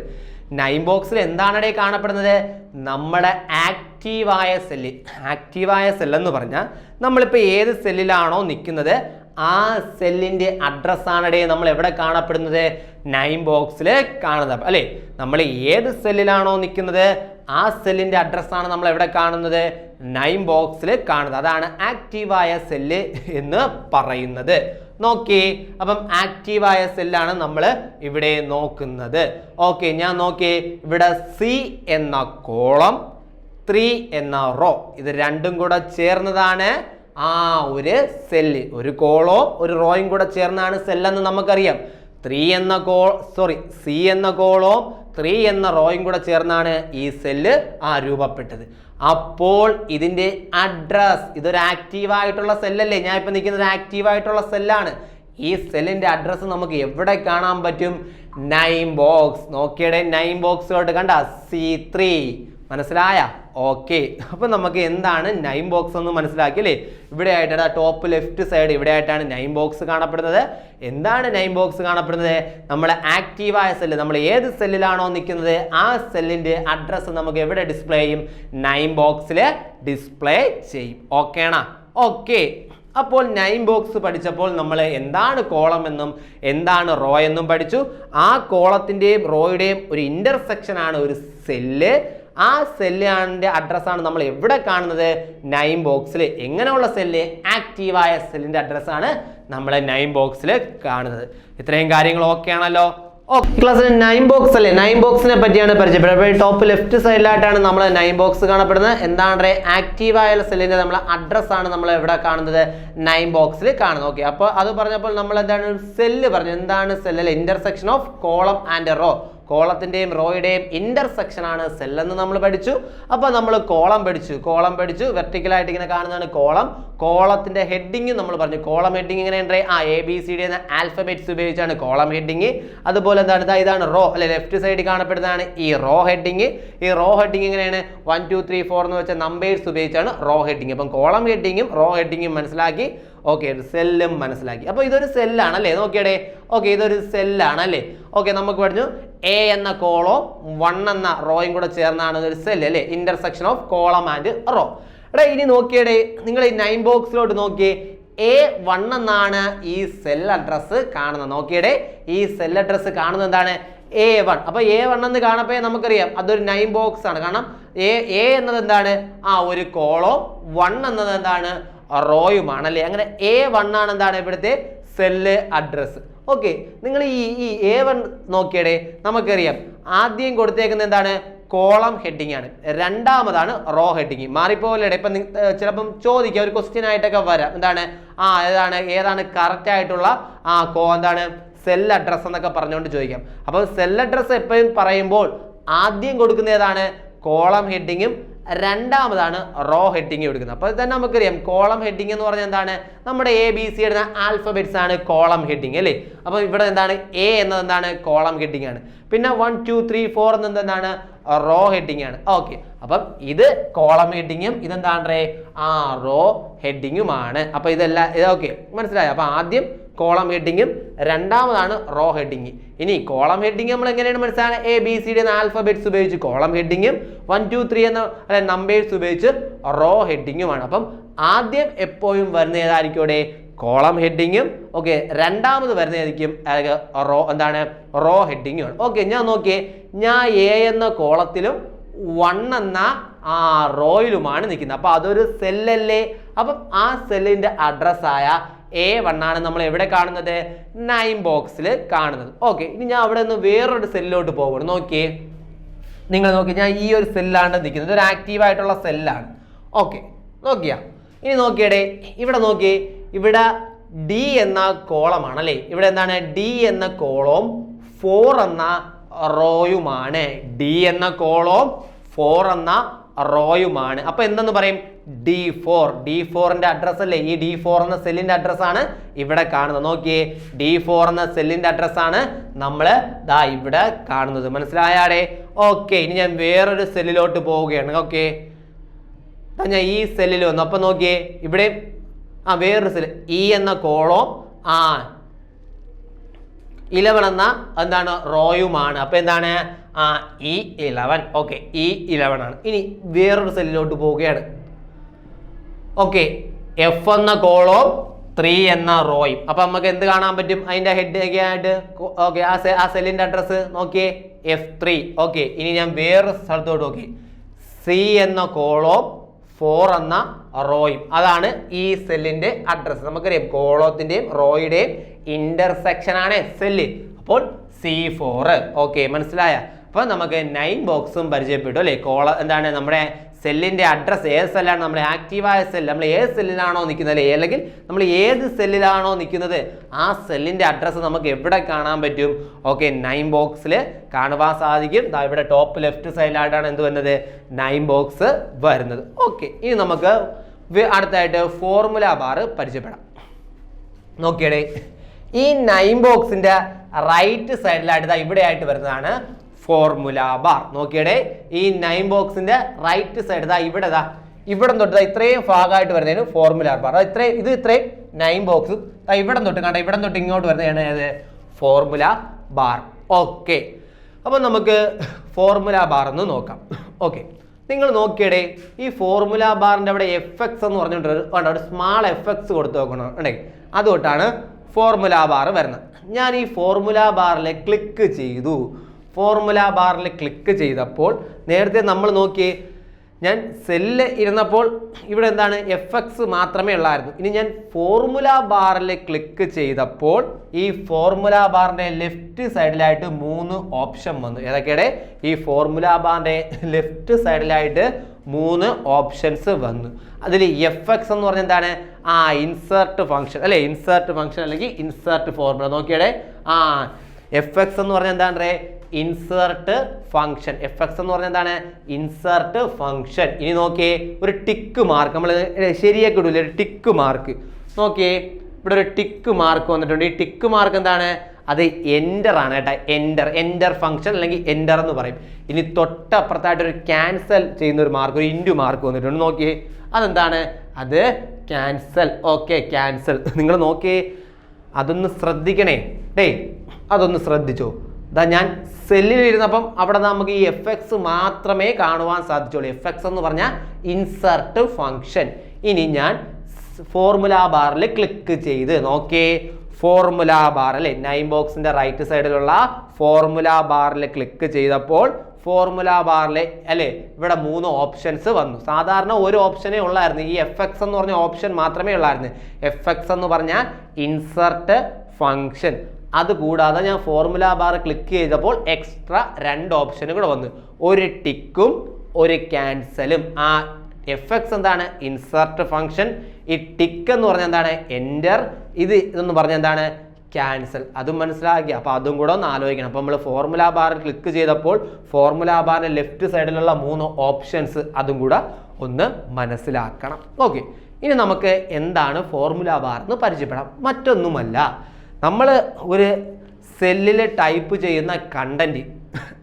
നൈം ബോക്സിൽ എന്താണടെ കാണപ്പെടുന്നത്? നമ്മുടെ ആക്റ്റീവായ സെല്ല്. ആക്റ്റീവായ സെല്ലെന്ന് പറഞ്ഞാൽ നമ്മളിപ്പോൾ ഏത് സെല്ലിലാണോ നിൽക്കുന്നത് ആ സെല്ലിൻ്റെ അഡ്രസ്സാണടേ നമ്മൾ എവിടെ കാണപ്പെടുന്നത്? നൈം ബോക്സിൽ കാണുന്നത് അല്ലേ? നമ്മൾ ഏത് സെല്ലിലാണോ നിൽക്കുന്നത് ആ സെല്ലിൻ്റെ അഡ്രസ്സാണ് നമ്മൾ എവിടെ കാണുന്നത്? നൈം ബോക്സിൽ കാണുന്നത്. അതാണ് ആക്റ്റീവായ സെല്ല് എന്ന് പറയുന്നത്. നോക്കിയേ, അപ്പം ആക്റ്റീവായ സെല്ലാണ് നമ്മൾ ഇവിടെ നോക്കുന്നത്. ഓക്കെ, ഞാൻ നോക്കിയേ, ഇവിടെ C എന്ന കോളം 3 എന്ന റോ, ഇത് രണ്ടും കൂടെ ചേർന്നതാണ് ഒരു സെല്ല്. ഒരു കോളവും ഒരു റോയും കൂടെ ചേർന്നാണ് സെല്ലെന്ന് നമുക്കറിയാം. C എന്ന കോളവും 3 എന്ന റോയും കൂടെ ചേർന്നാണ് ഈ സെല്ല് രൂപപ്പെട്ടത്. അപ്പോൾ ഇതിന്റെ അഡ്രസ്, ഇതൊരു ആക്റ്റീവായിട്ടുള്ള സെല്ലല്ലേ, ഞാൻ ഇപ്പൊ നിൽക്കുന്നത് ആക്റ്റീവായിട്ടുള്ള സെല്ലാണ്. ഈ സെല്ലിന്റെ അഡ്രസ്സ് നമുക്ക് എവിടെ കാണാൻ പറ്റും? Name box. നോക്കിയടെ നെയിം ബോക്സിലോട്ട് കണ്ട C3 മനസ്സിലായ? ഓക്കെ, അപ്പൊ നമുക്ക് എന്താണ് നെയിം ബോക്സ് എന്ന് മനസ്സിലാക്കി അല്ലേ? ഇവിടെ ആയിട്ടാണ് ടോപ്പ് ലെഫ്റ്റ് സൈഡ്, ഇവിടെ ആയിട്ടാണ് നെയിം ബോക്സ് കാണപ്പെടുന്നത്. എന്താണ് നെയിം ബോക്സ് കാണപ്പെടുന്നത്? നമ്മുടെ ആക്റ്റീവായ സെല്ല്, നമ്മൾ ഏത് സെല്ലിലാണോ നിൽക്കുന്നത് ആ സെല്ലിന്റെ അഡ്രസ്സ് നമുക്ക് എവിടെ ഡിസ്പ്ലേ ചെയ്യും? നെയിം ബോക്സിൽ ഡിസ്പ്ലേ ചെയ്യും. ഓക്കേണാ? ഓക്കെ, അപ്പോൾ നെയിം ബോക്സ് പഠിച്ചപ്പോൾ നമ്മൾ എന്താണ് കോളം എന്നും എന്താണ് റോ എന്നും പഠിച്ചു. ആ കോളത്തിന്റെയും റോയുടെയും ഒരു ഇന്റർസെക്ഷൻ ആണ് ഒരു സെല്ല്. ആ സെല്ലിന്റെ അഡ്രസ്സാണ് നമ്മൾ എവിടെ കാണുന്നത്? നെയിം ബോക്സിൽ. എങ്ങനെയുള്ള സെല്ല്? ആക്റ്റീവായ സെല്ലിന്റെ അഡ്രസ്സാണ് നമ്മൾ നെയിം ബോക്സിൽ കാണുന്നത്. ഇത്രയും കാര്യങ്ങൾ ഓക്കെ ആണല്ലോ? ക്ലാസ്സിൽ നെയിം ബോക്സ് അല്ലേ, നെയിം ബോക്സിനെ പറ്റിയാണ് പരിചയപ്പെടുന്നത്. ടോപ്പ് ലെഫ്റ്റ് സൈഡിലായിട്ടാണ് നമ്മൾ നെയിം ബോക്സ് കാണപ്പെടുന്നത്. എന്താണ്? ആക്റ്റീവായ സെല്ലിന്റെ നമ്മൾ അഡ്രസ്സാണ് നമ്മൾ എവിടെ കാണുന്നത്? നെയിം ബോക്സിൽ കാണുന്നത്. ഓക്കെ, അപ്പോൾ അത് പറഞ്ഞപ്പോൾ നമ്മൾ എന്താണ് സെല്ല് പറഞ്ഞു. എന്താണ് cell? Intersection of column and row. കോളത്തിന്റെയും റോയുടെയും ഇന്റർസെക്ഷൻ ആണ് സെൽ എന്ന് നമ്മൾ പഠിച്ചു. അപ്പൊ നമ്മൾ കോളം പഠിച്ചു. വെർട്ടിക്കലായിട്ട് ഇങ്ങനെ കാണുന്നതാണ് കോളം. കോളത്തിന്റെ ഹെഡിങ് നമ്മൾ പറഞ്ഞു. കോളം ഹെഡിങ് എങ്ങനെയുണ്ട്? ABCD എന്ന ആൽഫബറ്റ്സ് ഉപയോഗിച്ചാണ് കോളം ഹെഡിങ്. അതുപോലെ എന്താണ്? ഇതാണ് റോ അല്ലെ, ലെഫ്റ്റ് സൈഡിൽ കാണപ്പെടുന്നതാണ് ഈ റോ ഹെഡിങ്. ഈ റോ ഹെഡിങ് എങ്ങനെയാണ്? 1 2 3 4 എന്ന് വെച്ച നമ്പേഴ്സ് ഉപയോഗിച്ചാണ് റോ ഹെഡിങ്. അപ്പം കോളം ഹെഡിങ്ങും റോ ഹെഡിങ്ങും മനസ്സിലാക്കി. ഓക്കെ, സെല്ലും മനസ്സിലാക്കി. അപ്പോൾ ഇതൊരു സെല്ലാണ് അല്ലേ? നോക്കിയടേ. ഓക്കെ, ഇതൊരു സെല്ലാണ് അല്ലേ? ഓക്കെ, നമുക്ക് പറഞ്ഞു A എന്ന കോളം 1 എന്ന റോയും കൂടെ ചേർന്നാണ് ഒരു സെല്ല് അല്ലേ? Intersection of column and row. എടാ ഇനി നോക്കിയടേ, നിങ്ങൾ ഈ നെയിം ബോക്സിലോട്ട് നോക്കിയേ. A1 എന്നാണ് ഈ സെൽ അഡ്രസ്സ് കാണുന്നത്. നോക്കിയടേ, ഈ സെൽ അഡ്രസ്സ് കാണുന്നത് എന്താണ്? A1. അപ്പൊ A1 എന്ന് കാണപ്പോ നമുക്കറിയാം അതൊരു നെയിം ബോക്സ് ആണ്. കാരണം A എന്നത് എന്താണ്? ഒരു കോളം, 1 എന്നത് എന്താണ്? റോയുമാണ് അല്ലേ? അങ്ങനെ A1 ആണ് എന്താണ് ഇവിടുത്തെ സെല്ല് അഡ്രസ്സ്. ഓക്കെ, നിങ്ങൾ ഈ A1 നോക്കിയടേ, നമുക്കറിയാം ആദ്യം കൊടുത്തേക്കുന്നത് എന്താണ്? കോളം ഹെഡിങ് ആണ്. രണ്ടാമതാണ് റോ ഹെഡിങ്. മാറിപ്പോലേ? ഇപ്പൊ ചിലപ്പം ചോദിക്കുക, ഒരു ക്വസ്റ്റ്യൻ ആയിട്ടൊക്കെ വരാം. എന്താണ്? ഏതാണ് കറക്റ്റ് ആയിട്ടുള്ള എന്താണ് സെൽ അഡ്രസ് എന്നൊക്കെ പറഞ്ഞുകൊണ്ട് ചോദിക്കാം. അപ്പോൾ സെൽ അഡ്രസ് എപ്പോഴും പറയുമ്പോൾ ആദ്യം കൊടുക്കുന്ന ഏതാണ്? കോളം ഹെഡിങ്ങും രണ്ടാമതാണ് റോ ഹെഡിങ് കൊടുക്കുന്നത്. അപ്പോൾ തന്നെ നമുക്കറിയാം കോളം ഹെഡിങ് എന്ന് പറഞ്ഞാൽ എന്താണ്? നമ്മുടെ ABC എന്ന ആൽഫബറ്റ്സ് ആണ് കോളം ഹെഡിങ് അല്ലേ? അപ്പോൾ ഇവിടെ എന്താണ്? A എന്നത് എന്താണ്? കോളം ഹെഡിങ് ആണ്. പിന്നെ 1 2 3 4 എന്നത് എന്താണ്? റോ ഹെഡിങ് ആണ്. ഓക്കെ, അപ്പം ഇത് കോളം ഹെഡിങ്ങും ഇതെന്താണ്? റോ ഹെഡിങ്ങുമാണ്. അപ്പൊ ഇതെല്ലാം ഓക്കെ മനസ്സിലായോ? അപ്പൊ ആദ്യം കോളം ഹെഡിങ്ങും രണ്ടാമതാണ് റോ ഹെഡിങ്. ഇനി കോളം ഹെഡിങ് നമ്മൾ എങ്ങനെയാണ് മനസ്സിലാക്കുക? ABCD എന്ന ആൽഫബറ്റ്സ് ഉപയോഗിച്ച് കോളം ഹെഡിങ്ങും 1 2 3 എന്ന നമ്പേഴ്സ് ഉപയോഗിച്ച് റോ ഹെഡിങ്ങുമാണ്. അപ്പം ആദ്യം എപ്പോഴും വരുന്ന ഏതായിരിക്കും? ഇവിടെ കോളം ഹെഡിങ്ങും. ഓക്കെ, രണ്ടാമത് വരുന്നതായിരിക്കും എന്താണ്? റോ ഹെഡിങ്ങുമാണ്. ഓക്കെ, ഞാൻ നോക്കിയേ, ഞാൻ A എന്ന കോളത്തിലും 1 എന്ന റോയിലുമാണ് നിൽക്കുന്നത്. അപ്പൊ അതൊരു സെല്ലല്ലേ? അപ്പം ആ സെല്ലിന്റെ അഡ്രസ്സായ A1 ആണ് നമ്മൾ എവിടെ കാണുന്നത്? നെയിം ബോക്സിൽ കാണുന്നത്. ഓക്കെ, ഇനി ഞാൻ അവിടെ നിന്ന് വേറൊരു സെല്ലിലോട്ട് പോകണം. നോക്കിയേ, നിങ്ങൾ നോക്കി, ഞാൻ ഈ ഒരു സെല്ലാണ് നിൽക്കുന്നത്. ഒരു ആക്റ്റീവായിട്ടുള്ള സെല്ലാണ്. ഓക്കെ, നോക്കിയാ? ഇനി നോക്കിയടേ, ഇവിടെ നോക്കിയേ, ഇവിടെ D എന്ന കോളമാണ് അല്ലേ? ഇവിടെ എന്താണ്? D എന്ന കോളവും 4 എന്ന റോയുമാണ്. D എന്ന കോളവും 4 എന്ന റോയുമാണ്. അപ്പൊ എന്തെന്ന് പറയും? D4ന്റെ അഡ്രസ് അല്ലേ? ഈ D4 എന്ന സെല്ലിന്റെ അഡ്രസ് ആണ് ഇവിടെ കാണുന്നത്. നോക്കിയേ, D4 എന്ന സെല്ലിന്റെ അഡ്രസ് ആണ് നമ്മൾ ഇവിടെ കാണുന്നത്. മനസ്സിലായാടേ? ഓക്കെ, ഇനി ഞാൻ വേറൊരു സെല്ലിലോട്ട് പോവുകയാണ്. ഓക്കെ, ഞാൻ ഈ സെല്ലിൽ വന്നു. അപ്പൊ നോക്കിയേ, ഇവിടെ വേറൊരു സെല്ല് E എന്ന കോളം 11 എന്ന എന്താണ്? റോയുമാണ്. അപ്പൊ എന്താണ്? E11. ഓക്കെ, E11 ആണ്. ഇനി വേറൊരു സെല്ലിലോട്ട് പോവുകയാണ്. ഓക്കെ, F എന്ന കോളവും 3 എന്ന റോയും. അപ്പൊ നമുക്ക് എന്ത് കാണാൻ പറ്റും? അതിന്റെ ഹെഡ് ഒക്കെ ആയിട്ട്. ഓക്കെ, ആ സെല്ലിന്റെ അഡ്രസ് നോക്കിയേ, F3. ഓക്കെ, ഇനി ഞാൻ വേറൊരു സ്ഥലത്തോട്ട് നോക്കി, C എന്ന കോളവും 4 എന്ന റോയും. അതാണ് ഈ സെല്ലിന്റെ അഡ്രസ്. നമുക്കറിയാം കോളത്തിന്റെയും റോയുടെയും ഇന്റർസെക്ഷൻ ആണ് സെല്ല്. അപ്പോൾ C4. ഓക്കെ, മനസ്സിലായ? അപ്പോൾ നമുക്ക് നൈം ബോക്സും പരിചയപ്പെട്ടു അല്ലേ. എന്താണ് നമ്മുടെ സെല്ലിൻ്റെ അഡ്രസ്സ്, ഏത് സെല്ലാണ് നമ്മുടെ ആക്റ്റീവായ സെൽ, നമ്മൾ ഏത് സെല്ലിലാണോ നിൽക്കുന്നത് അല്ലെങ്കിൽ നമ്മൾ ഏത് സെല്ലിലാണോ നിൽക്കുന്നത് ആ സെല്ലിൻ്റെ അഡ്രസ്സ് നമുക്ക് എവിടെ കാണാൻ പറ്റും? ഓക്കെ, നൈം ബോക്സിൽ കാണുവാൻ സാധിക്കും. ഇവിടെ ടോപ്പ് ലെഫ്റ്റ് സൈഡിലായിട്ടാണ് എന്ത് വരുന്നത്? നൈം ബോക്സ് വരുന്നത്. ഓക്കെ, ഇനി നമുക്ക് അടുത്തായിട്ട് ഫോർമുല ബാർ പരിചയപ്പെടാം. നോക്കിയടേ, ഈ നൈം ബോക്സിൻ്റെ റൈറ്റ് സൈഡിലായിട്ട് ഇവിടെ ആയിട്ട് വരുന്നതാണ് ഫോർമുല ബാർ. നോക്കിയടേ, ഈ നൈം ബോക്സിന്റെ റൈറ്റ് സൈഡ് ഇവിടെ തൊട്ട് ഇത്രയും ഭാഗമായിട്ട് വരുന്നതാണ് ഫോർമുല ബാർ. ഇത്രയും നൈം ബോക്സും ഇവിടെ തൊട്ട് ഇങ്ങോട്ട് വരുന്നതാണ് ഏത്? Formula bar. ഓക്കെ, അപ്പം നമുക്ക് ഫോർമുല ബാർ എന്ന് നോക്കാം. ഓക്കെ, നിങ്ങൾ നോക്കിയടേ, ഈ ഫോർമുല ബാറിന്റെ അവിടെ FX എന്ന് പറഞ്ഞിട്ട് ഒരു സ്മാൾ FX കൊടുത്ത് നോക്കണം ഉണ്ടെങ്കിൽ അതുകൊണ്ടാണ് ഫോർമുല ബാർ വരുന്നത്. ഞാൻ ഈ ഫോർമുല ബാറിൽ ക്ലിക്ക് ചെയ്തു. ഫോർമുല ബാറിൽ ക്ലിക്ക് ചെയ്തപ്പോൾ നേരത്തെ നമ്മൾ നോക്കിയേ, ഞാൻ സെല്ല് ഇരുന്നപ്പോൾ ഇവിടെ എന്താണ്? FX മാത്രമേ ഉള്ളായിരുന്നു. ഇനി ഞാൻ ഫോർമുല ബാറിൽ ക്ലിക്ക് ചെയ്തപ്പോൾ ഈ ഫോർമുല ബാറിൻ്റെ ലെഫ്റ്റ് സൈഡിലായിട്ട് 3 ഓപ്ഷൻ വന്നു. ഏതൊക്കെയാണ്? ഈ ഫോർമുല ബാറിൻ്റെ ലെഫ്റ്റ് സൈഡിലായിട്ട് 3 ഓപ്ഷൻസ് വന്നു. അതിൽ FX എന്ന് പറഞ്ഞാൽ എന്താണ്? ഇൻസേർട്ട് ഫംഗ്ഷൻ അല്ലേ, ഇൻസേർട്ട് ഫംഗ്ഷൻ അല്ലെങ്കിൽ ഇൻസേർട്ട് ഫോർമുല. നോക്കിയടെ, FX എന്ന് പറഞ്ഞാൽ എന്താണ്? Insert function. FX എന്ന് പറഞ്ഞാൽ എന്താണ്? Insert function. ഇനി നോക്കിയേ, ഒരു ടിക്ക് മാർക്ക് നമ്മൾ ശരിയാക്കി ഇടൂലേ, ഒരു ടിക്ക് മാർക്ക്. നോക്കിയേ, ഇവിടെ ഒരു ടിക്ക് മാർക്ക് വന്നിട്ടുണ്ട്. ഈ ടിക്ക് മാർക്ക് എന്താണ്? അത് എൻ്റർ ആണ് കേട്ടോ. എൻ്റർ ഫംഗ്ഷൻ അല്ലെങ്കിൽ എൻ്റർ എന്ന് പറയും. ഇനി തൊട്ടപ്പുറത്തായിട്ട് ഒരു ക്യാൻസൽ ചെയ്യുന്ന ഒരു മാർക്ക്, ഒരു ഇൻറ്റു മാർക്ക് വന്നിട്ടുണ്ട്. നോക്കിയേ, അതെന്താണ്? അത് ക്യാൻസൽ. Okay, cancel. നിങ്ങൾ നോക്കിയേ, അതൊന്ന് ശ്രദ്ധിക്കണേ അതൊന്ന് ശ്രദ്ധിച്ചോ. ഞാൻ സെല്ലിൽ ഇരുന്നപ്പം അവിടെ നമുക്ക് ഈ FX മാത്രമേ കാണുവാൻ സാധിച്ചുള്ളൂ. FX എന്ന് പറഞ്ഞാൽ ഇൻസേർട്ട് ഫംഗ്ഷൻ. ഇനി ഞാൻ ഫോർമുല ബാറിൽ ക്ലിക്ക് ചെയ്ത് നോക്കിയേ, ഫോർമുല ബാർ അല്ലേ, നൈം ബോക്സിന്റെ റൈറ്റ് സൈഡിലുള്ള ഫോർമുല ബാറിൽ ക്ലിക്ക് ചെയ്തപ്പോൾ ഫോർമുല ബാറിൽ അല്ലേ ഇവിടെ 3 ഓപ്ഷൻസ് വന്നു. സാധാരണ ഒരു ഓപ്ഷനേ ഉള്ളായിരുന്നു. ഈ FX എന്ന് പറഞ്ഞ ഓപ്ഷൻ മാത്രമേ ഉള്ളായിരുന്നു. FX എന്ന് പറഞ്ഞാൽ ഇൻസേർട്ട് ഫംഗ്ഷൻ. അതുകൂടാതെ ഞാൻ ഫോർമുല ബാർ ക്ലിക്ക് ചെയ്തപ്പോൾ എക്സ്ട്രാ 2 ഓപ്ഷനും കൂടെ വന്നു. ഒരു ടിക്കും ഒരു ക്യാൻസലും. FX എന്താണ്? Insert function. ഈ ടിക്ക് എന്ന് പറഞ്ഞാൽ എന്താണ്? എൻ്റർ. ഇതെന്ന് പറഞ്ഞാൽ എന്താണ്? ക്യാൻസൽ. അതും മനസ്സിലാക്കി. അപ്പോൾ അതും കൂടെ ഒന്ന് ആലോചിക്കണം. അപ്പോൾ നമ്മൾ ഫോർമുല ബാറിൽ ക്ലിക്ക് ചെയ്തപ്പോൾ ഫോർമുല ബാറിൻ്റെ ലെഫ്റ്റ് സൈഡിലുള്ള 3 ഓപ്ഷൻസ് അതും കൂടെ ഒന്ന് മനസ്സിലാക്കണം. ഓക്കെ, ഇനി നമുക്ക് എന്താണ് ഫോർമുല ബാർ എന്ന് പരിചയപ്പെടാം. മറ്റൊന്നുമല്ല, നമ്മൾ ഒരു സെല്ലിൽ ടൈപ്പ് ചെയ്യുന്ന കണ്ടന്റ്,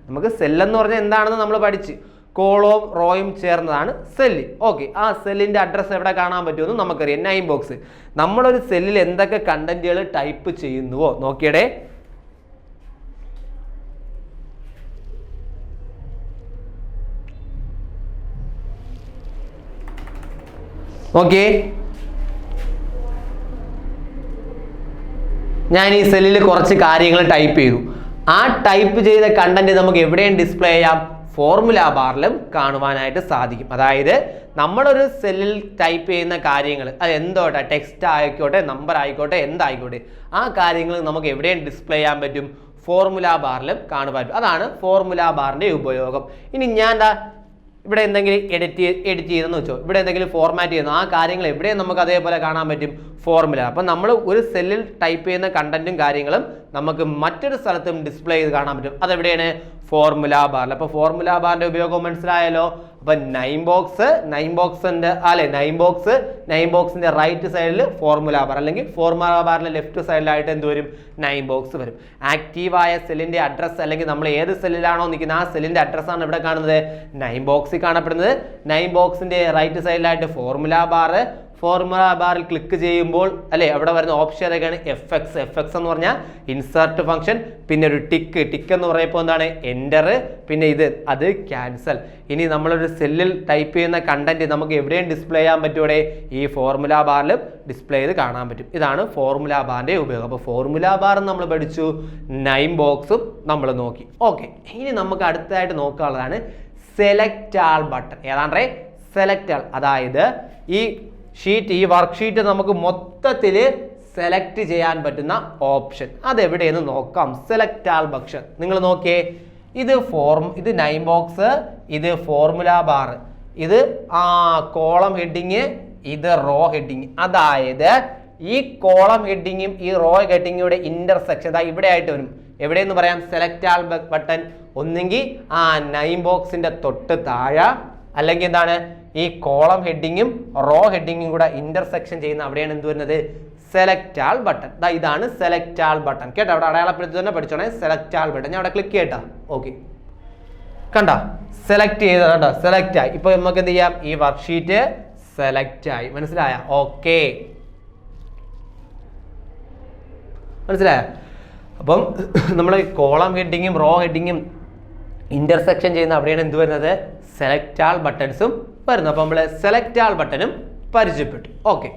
നമുക്ക് സെല്ലെന്ന് പറഞ്ഞാൽ എന്താണെന്ന് നമ്മൾ പഠിച്ച്, കോളവും റോയും ചേർന്നതാണ് സെല്ല്. ഓക്കെ, ആ സെല്ലിൻ്റെ അഡ്രസ്സ് എവിടെ കാണാൻ പറ്റുമെന്ന് നമുക്കറിയാം, നൈം ബോക്സ്. നമ്മളൊരു സെല്ലിൽ എന്തൊക്കെ കണ്ടന്റുകൾ ടൈപ്പ് ചെയ്യുന്നുവോ നോക്കിയടേ, ഓക്കെ, ഞാൻ ഈ സെല്ലിൽ കുറച്ച് കാര്യങ്ങൾ ടൈപ്പ് ചെയ്തു. ആ ടൈപ്പ് ചെയ്ത കണ്ടന്റ് നമുക്ക് എവിടെയും ഡിസ്പ്ലേ ചെയ്യാം? ഫോർമുല ബാറിലും കാണുവാനായിട്ട് സാധിക്കും. അതായത് നമ്മളൊരു സെല്ലിൽ ടൈപ്പ് ചെയ്യുന്ന കാര്യങ്ങൾ, അത് എന്തോട്ടെ, ടെക്സ്റ്റ് ആയിക്കോട്ടെ, നമ്പർ ആയിക്കോട്ടെ, എന്തായിക്കോട്ടെ, ആ കാര്യങ്ങൾ നമുക്ക് എവിടെയും ഡിസ്പ്ലേ ചെയ്യാൻ പറ്റും? ഫോർമുല ബാറിലും കാണുവാൻ പറ്റും. അതാണ് ഫോർമുല ബാറിൻ്റെ ഉപയോഗം. ഇനി ഞാൻ ഇവിടെ എന്തെങ്കിലും എഡിറ്റ് ചെയ്തെന്ന് വെച്ചോ, ഇവിടെ എന്തെങ്കിലും ഫോർമാറ്റ് ചെയ്യുന്നു, ആ കാര്യങ്ങൾ എവിടെയും നമുക്ക് അതേപോലെ കാണാൻ പറ്റും? ഫോർമുല. അപ്പം നമ്മൾ ഒരു സെല്ലിൽ ടൈപ്പ് ചെയ്യുന്ന കണ്ടന്റും കാര്യങ്ങളും നമുക്ക് മറ്റൊരു സ്ഥലത്തും ഡിസ്പ്ലേ ചെയ്ത് കാണാൻ പറ്റും. അതെവിടെയാണ്? ഫോർമുല ബാറിൽ. അപ്പോൾ ഫോർമുല ബാറിന്റെ ഉപയോഗം മനസ്സിലായല്ലോ. അപ്പം നൈം ബോക്സിന്റെ റൈറ്റ് സൈഡിൽ ഫോർമുല ബാർ, അല്ലെങ്കിൽ ഫോർമുല ബാറിന്റെ ലെഫ്റ്റ് സൈഡിലായിട്ട് എന്ത് വരും? നൈം ബോക്സ് വരും. ആക്റ്റീവായ സെല്ലിന്റെ അഡ്രസ്സ്, അല്ലെങ്കിൽ നമ്മൾ ഏത് സെല്ലിലാണോ നിൽക്കുന്നത് ആ സെല്ലിന്റെ അഡ്രസ്സാണ് ഇവിടെ കാണുന്നത്, നൈം ബോക്സിൽ കാണപ്പെടുന്നത്. നൈം ബോക്സിന്റെ റൈറ്റ് സൈഡിലായിട്ട് ഫോർമുല ബാർ. ഫോർമുല ബാറിൽ ക്ലിക്ക് ചെയ്യുമ്പോൾ അല്ലേ അവിടെ വരുന്ന ഓപ്ഷൻ ഏതൊക്കെയാണ്? FX എന്ന് പറഞ്ഞാൽ ഇൻസേർട്ട് ഫംഗ്ഷൻ. പിന്നെ ഒരു ടിക്ക് എന്ന് പറയുമ്പോൾ എന്താണ്? എൻ്റർ. പിന്നെ അത് ക്യാൻസൽ. ഇനി നമ്മളൊരു സെല്ലിൽ ടൈപ്പ് ചെയ്യുന്ന കണ്ടന്റ് നമുക്ക് എവിടെയും ഡിസ്പ്ലേ ചെയ്യാൻ പറ്റൂടെ? ഈ ഫോർമുല ബാറിലും ഡിസ്പ്ലേ ചെയ്ത് കാണാൻ പറ്റും. ഇതാണ് ഫോർമുല ബാറിന്റെ ഉപയോഗം. അപ്പോൾ ഫോർമുല ബാർ നമ്മൾ പഠിച്ചു, നൈം ബോക്സും നമ്മൾ നോക്കി. ഓക്കെ, ഇനി നമുക്ക് അടുത്തതായിട്ട് നോക്കാനുള്ളതാണ് സെലക്ട് ആൾ ബട്ടൺ. ഏതാണ്ടേ സെലക്ട് ആൾ, അതായത് ഈ വർക്ക് ഷീറ്റ് നമുക്ക് മൊത്തത്തിൽ സെലക്ട് ചെയ്യാൻ പറ്റുന്ന ഓപ്ഷൻ അതെവിടെയെന്ന് നോക്കാം. സെലക്ട് ആൾ ബട്ടൺ നിങ്ങൾ നോക്കിയേ, ഇത് നൈം ബോക്സ്, ഇത് ഫോർമുല ബാർ, ഇത് കോളം ഹെഡിങ്, ഇത് റോ ഹെഡിങ്. അതായത് ഈ കോളം ഹെഡിങ്ങും ഈ റോ ഹെഡിങ്ങുടെ ഇന്റർസെക്ഷൻ ഇവിടെ ആയിട്ട് വരും. എവിടെയെന്ന് പറയാം? സെലക്ട് ആൾ ബട്ടൺ ഒന്നെങ്കിൽ നൈം ബോക്സിന്റെ തൊട്ട് താഴെ, അല്ലെങ്കിൽ എന്താണ് ഈ കോളം ഹെഡിങ്ങും റോ ഹെഡിങ്ങും കൂടെ ഇന്റർസെക്ഷൻ ചെയ്യുന്ന അവിടെയാണ് എന്ത് വരുന്നത്? സെലക്ട് ആൾ ബട്ടൺ. ഇതാണ് സെലക്ട് ആൾ ബട്ടൺ. കേട്ടോ, അവിടെ അടയാളപ്പെടുത്തി തന്നെ പഠിച്ചോണേ. സെലക്ട് ആൾ ബട്ടൺ ഞാൻ അവിടെ ക്ലിക്ക് ചെയ്യട്ടാ. ഓക്കെ, കണ്ട സെലക്ട് ചെയ്ത, കണ്ടോ സെലക്ട് ആയി. ഇപ്പൊ നമുക്ക് എന്ത് ചെയ്യാം? ഈ വർക്ക്ഷീറ്റ് സെലക്ട് ആയി. മനസ്സിലായ? ഓക്കെ, മനസ്സിലായ? അപ്പം നമ്മൾ കോളം ഹെഡിങ്ങും റോ ഹെഡിങ്ങും ഇന്റർസെക്ഷൻ ചെയ്യുന്ന അവിടെയാണ് എന്ത് വരുന്നത്? സെലക്ട് ആൾ ബട്ടൺസും വരുന്നത്. അപ്പൊ നമ്മൾ സെലക്ട് ആൾ ബട്ടണും പരിചയപ്പെട്ടു. ഓക്കെ.